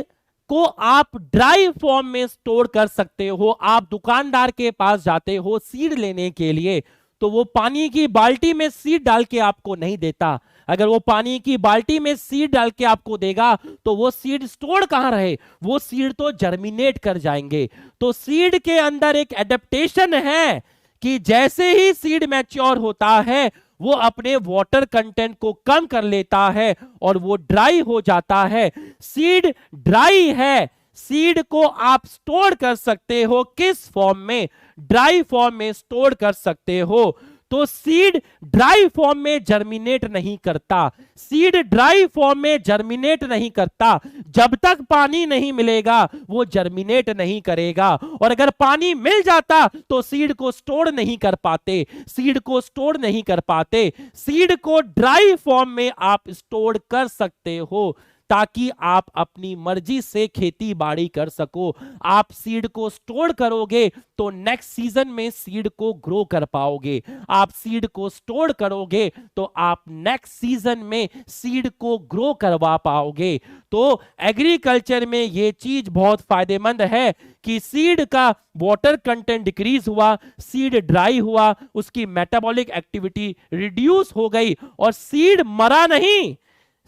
को आप ड्राई फॉर्म में स्टोर कर सकते हो। आप दुकानदार के पास जाते हो सीड लेने के लिए, तो वो पानी की बाल्टी में सीड डाल के आपको नहीं देता। अगर वो पानी की बाल्टी में सीड डाल के आपको देगा तो वो सीड स्टोर कहां रहे, वो सीड तो जर्मिनेट कर जाएंगे। तो सीड के अंदर एक एडेप्टेशन है कि जैसे ही सीड मैच्योर होता है वो अपने वाटर कंटेंट को कम कर लेता है और वो ड्राई हो जाता है। सीड ड्राई है, सीड को आप स्टोर कर सकते हो किस फॉर्म में? ड्राई फॉर्म में स्टोर कर सकते हो। तो सीड ड्राई फॉर्म में जर्मिनेट नहीं करता, सीड ड्राई फॉर्म में जर्मिनेट नहीं करता। जब तक पानी नहीं मिलेगा वो जर्मिनेट नहीं करेगा, और अगर पानी मिल जाता तो सीड को स्टोर नहीं कर पाते, सीड को स्टोर नहीं कर पाते। सीड को ड्राई फॉर्म में आप स्टोर कर सकते हो ताकि आप अपनी मर्जी से खेती बाड़ी कर सको। आप सीड को स्टोर करोगे तो नेक्स्ट सीजन में सीड को ग्रो कर पाओगे। आप सीड को स्टोर करोगे तो आप नेक्स्ट सीजन में सीड को ग्रो करवा पाओगे। तो एग्रीकल्चर में यह चीज बहुत फायदेमंद है कि सीड का वाटर कंटेंट डिक्रीज हुआ, सीड ड्राई हुआ, उसकी मेटाबॉलिक एक्टिविटी रिड्यूस हो गई और सीड मरा नहीं।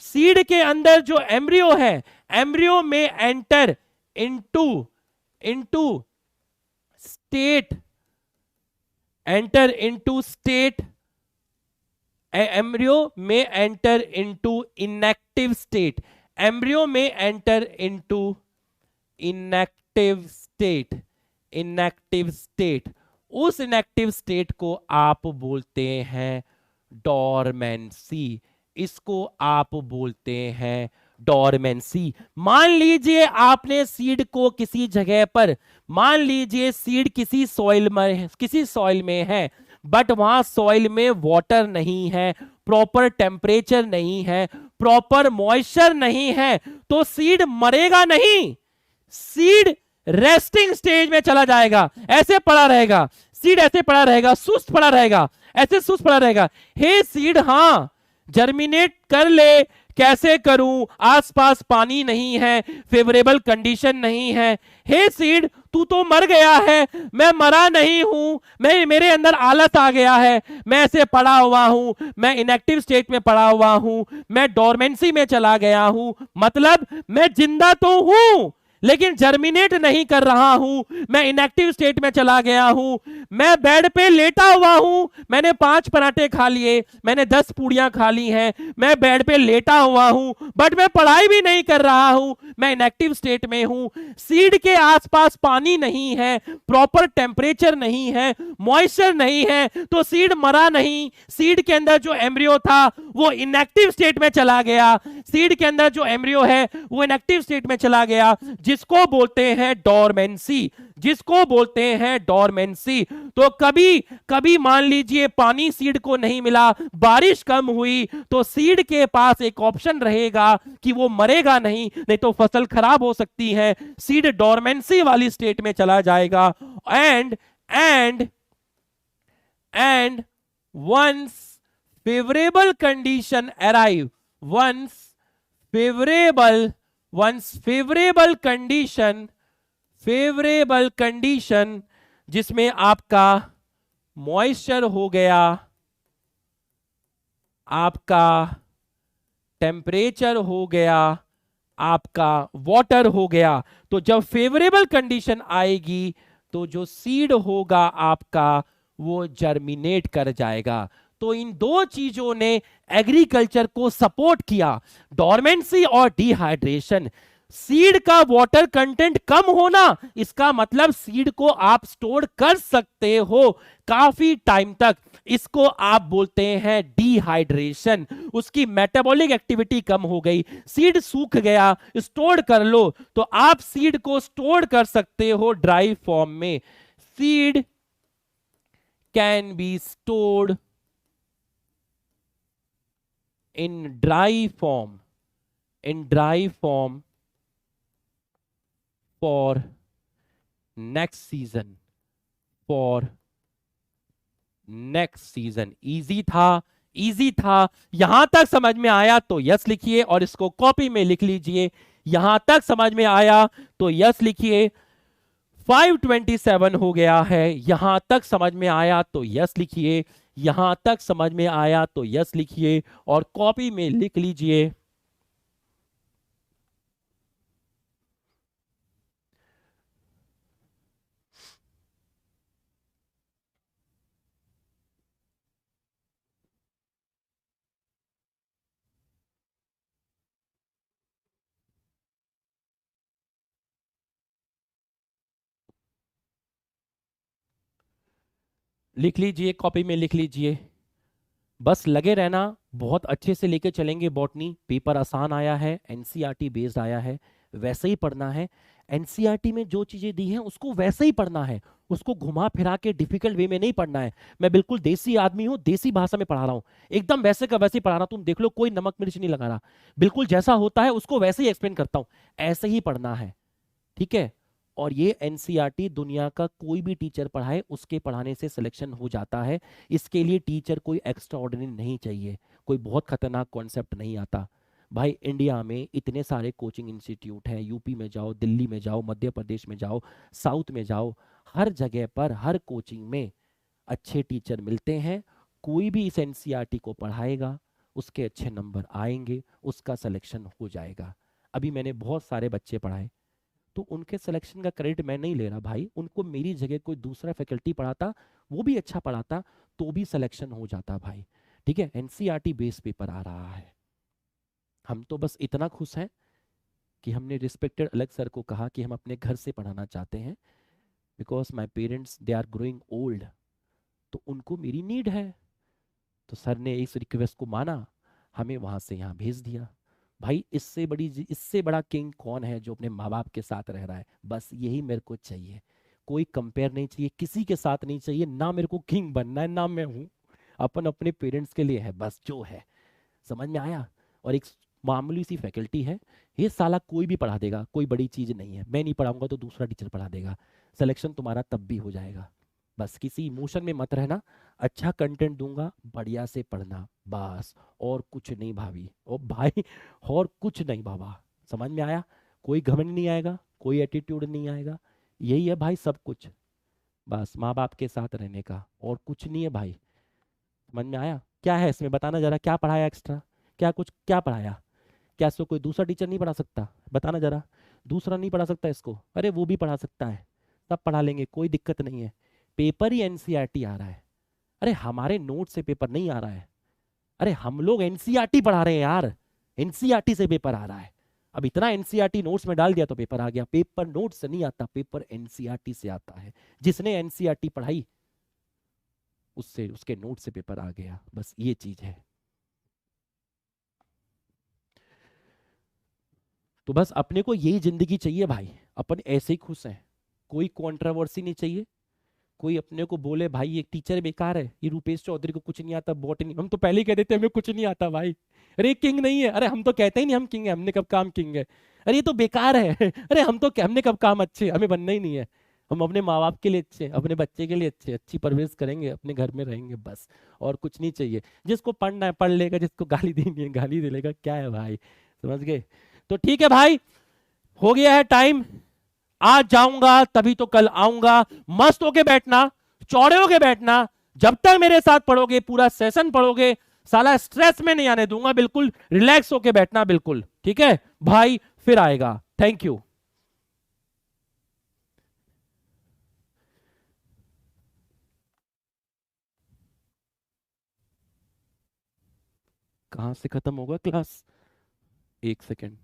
सीड के अंदर जो एम्ब्रियो है, एम्ब्रियो में एंटर इनटू स्टेट, एम्ब्रियो में enter into inactive state, embryo में एंटर इनटू इनएक्टिव स्टेट। उस इनएक्टिव स्टेट को आप बोलते हैं डोरमेंसी। इसको आप बोलते हैं डोरमेंसी। मान लीजिए आपने सीड को किसी जगह पर, मान लीजिए सीड किसी सॉइल में है, बट वहां सॉइल में वाटर नहीं है, प्रॉपर टेम्परेचर नहीं है, प्रॉपर मॉइस्चर नहीं है, तो सीड मरेगा नहीं। सीड रेस्टिंग स्टेज में चला जाएगा, ऐसे पड़ा रहेगा। सीड ऐसे पड़ा रहेगा, सुस्त पड़ा रहेगा, ऐसे सुस्त पड़ा रहेगा। हे सीड, हां जर्मिनेट कर ले, कैसे करूं, आसपास पानी नहीं है, फेवरेबल कंडीशन नहीं है। हे सीड, तू तो मर गया है, मैं मरा नहीं हूं, मेरे अंदर आलस आ गया है, मैं ऐसे पड़ा हुआ हूं, मैं इनएक्टिव स्टेट में पड़ा हुआ हूं, मैं डोरमेंसी में चला गया हूं। मतलब मैं जिंदा तो हूं लेकिन जर्मिनेट नहीं कर रहा हूं, मैं इनएक्टिव स्टेट में चला गया हूं, मैं बेड पे लेटा हुआ हूं, मैंने 5 पराठे खा लिए, मैंने 10 पूड़ियां खा ली हैं, मैं बेड पे लेटा हुआ हूं, बट मैं पढ़ाई भी नहीं कर रहा हूं, मैं इनएक्टिव स्टेट में हूं। सीड के आसपास पानी नहीं है, प्रॉपर टेम्परेचर नहीं है, मॉइस्चर नहीं है, तो सीड मरा नहीं। सीड के अंदर जो एम्ब्रियो था वो इनएक्टिव स्टेट में चला गया। सीड के अंदर जो एम्ब्रियो है वो इनएक्टिव स्टेट में चला गया, जिसको बोलते हैं डोरमेंसी, जिसको बोलते हैं डोरमेंसी। तो कभी कभी मान लीजिए पानी सीड को नहीं मिला, बारिश कम हुई, तो सीड के पास एक ऑप्शन रहेगा कि वो मरेगा नहीं तो फसल खराब हो सकती है। सीड डोरमेंसी वाली स्टेट में चला जाएगा। And once favourable condition arrive, once favourable condition जिसमें आपका मॉइस्चर हो गया, आपका टेम्परेचर हो गया, आपका वाटर हो गया, तो जब फेवरेबल कंडीशन आएगी तो जो सीड होगा आपका वो जर्मिनेट कर जाएगा। तो इन दो चीजों ने एग्रीकल्चर को सपोर्ट किया, डोरमेंसी और डिहाइड्रेशन। सीड का वाटर कंटेंट कम होना, इसका मतलब सीड को आप स्टोर कर सकते हो काफी टाइम तक, इसको आप बोलते हैं डिहाइड्रेशन। उसकी मेटाबॉलिक एक्टिविटी कम हो गई, सीड सूख गया, स्टोर कर लो, तो आप सीड को स्टोर कर सकते हो ड्राई फॉर्म में। Seed can be stored in dry form for next season, easy था। यहां तक समझ में आया तो यस लिखिए और इसको कॉपी में लिख लीजिए। यहां तक समझ में आया तो यस लिखिए। 527 हो गया है। यहां तक समझ में आया तो यस लिखिए, यहां तक समझ में आया तो यस लिखिए और कॉपी में लिख लीजिए। लिख लीजिए, कॉपी में लिख लीजिए, बस लगे रहना, बहुत अच्छे से लेके चलेंगे। बॉटनी पेपर आसान आया है, एनसीईआरटी बेस्ड आया है, वैसे ही पढ़ना है। एनसीईआरटी में जो चीजें दी हैं उसको वैसे ही पढ़ना है, उसको घुमा फिरा के डिफिकल्ट वे में नहीं पढ़ना है। मैं बिल्कुल देसी आदमी हूं, देसी भाषा में पढ़ा रहा हूं, एकदम वैसे का वैसे ही पढ़ा रहा हूं। तुम देख लो, कोई नमक मिर्च नहीं लगा रहा, बिल्कुल जैसा होता है उसको वैसे ही एक्सप्लेन करता हूं। ऐसे ही पढ़ना है, ठीक है। और ये एनसीईआरटी दुनिया का कोई भी टीचर पढ़ाए उसके पढ़ाने से सिलेक्शन हो जाता है। इसके लिए टीचर कोई एक्स्ट्रा ऑर्डिनरी नहीं चाहिए, कोई बहुत खतरनाक कॉन्सेप्ट नहीं आता। भाई इंडिया में इतने सारे कोचिंग इंस्टीट्यूट हैं, यूपी में जाओ, दिल्ली में जाओ, मध्य प्रदेश में जाओ, साउथ में जाओ, हर जगह पर हर कोचिंग में अच्छे टीचर मिलते हैं। कोई भी इस एनसीईआरटी को पढ़ाएगा, उसके अच्छे नंबर आएंगे, उसका सिलेक्शन हो जाएगा। अभी मैंने बहुत सारे बच्चे पढ़ाए, तो उनके सिलेक्शन का क्रेडिट मैं नहीं ले रहा भाई, उनको मेरी जगह कोई दूसरा फैकल्टी पढ़ाता, वो भी अच्छा पढ़ाता, तो भी सिलेक्शन हो जाता भाई। ठीक है, एनसीईआरटी बेस पेपर आ रहा है। हम तो बस इतना खुश हैं कि हमने रिस्पेक्टेड अलग सर को कहा कि हम अपने घर से पढ़ाना चाहते हैं, because my parents they are growing old, तो उनको मेरी नीड है। तो सर ने इस रिक्वेस्ट को माना, हमें वहां से यहाँ भेज दिया। भाई इससे बड़ा किंग कौन है जो अपने माँ बाप के साथ रह रहा है? बस यही मेरे को चाहिए। कोई कंपेयर नहीं चाहिए, किसी के साथ नहीं चाहिए, ना मेरे को किंग बनना है ना मैं हूँ। अपन अपने पेरेंट्स के लिए है, बस जो है। समझ में आया? और एक मामूली सी फैकल्टी है, ये साला कोई भी पढ़ा देगा, कोई बड़ी चीज नहीं है। मैं नहीं पढ़ाऊंगा तो दूसरा टीचर पढ़ा देगा, सिलेक्शन तुम्हारा तब भी हो जाएगा। बस किसी इमोशन में मत रहना, अच्छा कंटेंट दूंगा, बढ़िया से पढ़ना, बस। और कुछ नहीं भाभी ओ भाई, और कुछ नहीं बाबा। समझ में आया? कोई घमंड नहीं आएगा, कोई एटीट्यूड नहीं आएगा, यही है भाई सब कुछ। बस माँ बाप के साथ रहने का, और कुछ नहीं है भाई। समझ में आया? क्या है इसमें बताना जरा, क्या पढ़ाया एक्स्ट्रा? क्या कुछ क्या पढ़ाया? क्या इसको कोई दूसरा टीचर नहीं पढ़ा सकता? बताना जरा। दूसरा नहीं पढ़ा सकता इसको? अरे वो भी पढ़ा सकता है, सब पढ़ा लेंगे, कोई दिक्कत नहीं है। पेपर ही एनसीईआरटी आ रहा है। अरे हमारे नोट से पेपर नहीं आ रहा है, अरे हम लोग एनसीईआरटी पढ़ा रहे हैं यार, एनसीईआरटी से पेपर आ रहा है। अब इतना एनसीईआरटी नोट्स में डाल दिया तो पेपर आ गया। पेपर नोट से नहीं आता, पेपर एनसीईआरटी से आता है। जिसने एनसीईआरटी पढ़ाई उससे, उसके नोट से पेपर आ गया, बस ये चीज है। तो बस अपने को यही जिंदगी चाहिए भाई, अपन ऐसे ही खुश हैं। कोई कंट्रोवर्सी नहीं चाहिए, कोई अपने को बोले भाई ये टीचर बेकार है, ये रूपेश चौधरी को कुछ नहीं आता, बॉटनी, हम तो पहले ही कह देते हमें कुछ नहीं आता भाई। अरे किंग नहीं है, अरे हम तो कहते ही नहीं हम किंग है, हमने कब काम किंग है। अरे ये तो बेकार है अरे हम तो हमने कब काम अच्छे, हमें बनना ही नहीं है। हम अपने माँ बाप के लिए अच्छे, अपने बच्चे के लिए अच्छे, अच्छी परवरिश करेंगे, अपने घर में रहेंगे, बस। और कुछ नहीं चाहिए। जिसको पढ़ना है पढ़ लेगा, जिसको गाली देनी है गाली दे लेगा, क्या है भाई। समझ गए? तो ठीक है भाई, हो गया है टाइम। आज जाऊंगा तभी तो कल आऊंगा। मस्त होके बैठना, चौड़े होके बैठना। जब तक मेरे साथ पढ़ोगे, पूरा सेशन पढ़ोगे, साला स्ट्रेस में नहीं आने दूंगा, बिल्कुल रिलैक्स होके बैठना, बिल्कुल ठीक है भाई। फिर आएगा। Thank you. कहां से खत्म होगा क्लास? एक सेकेंड।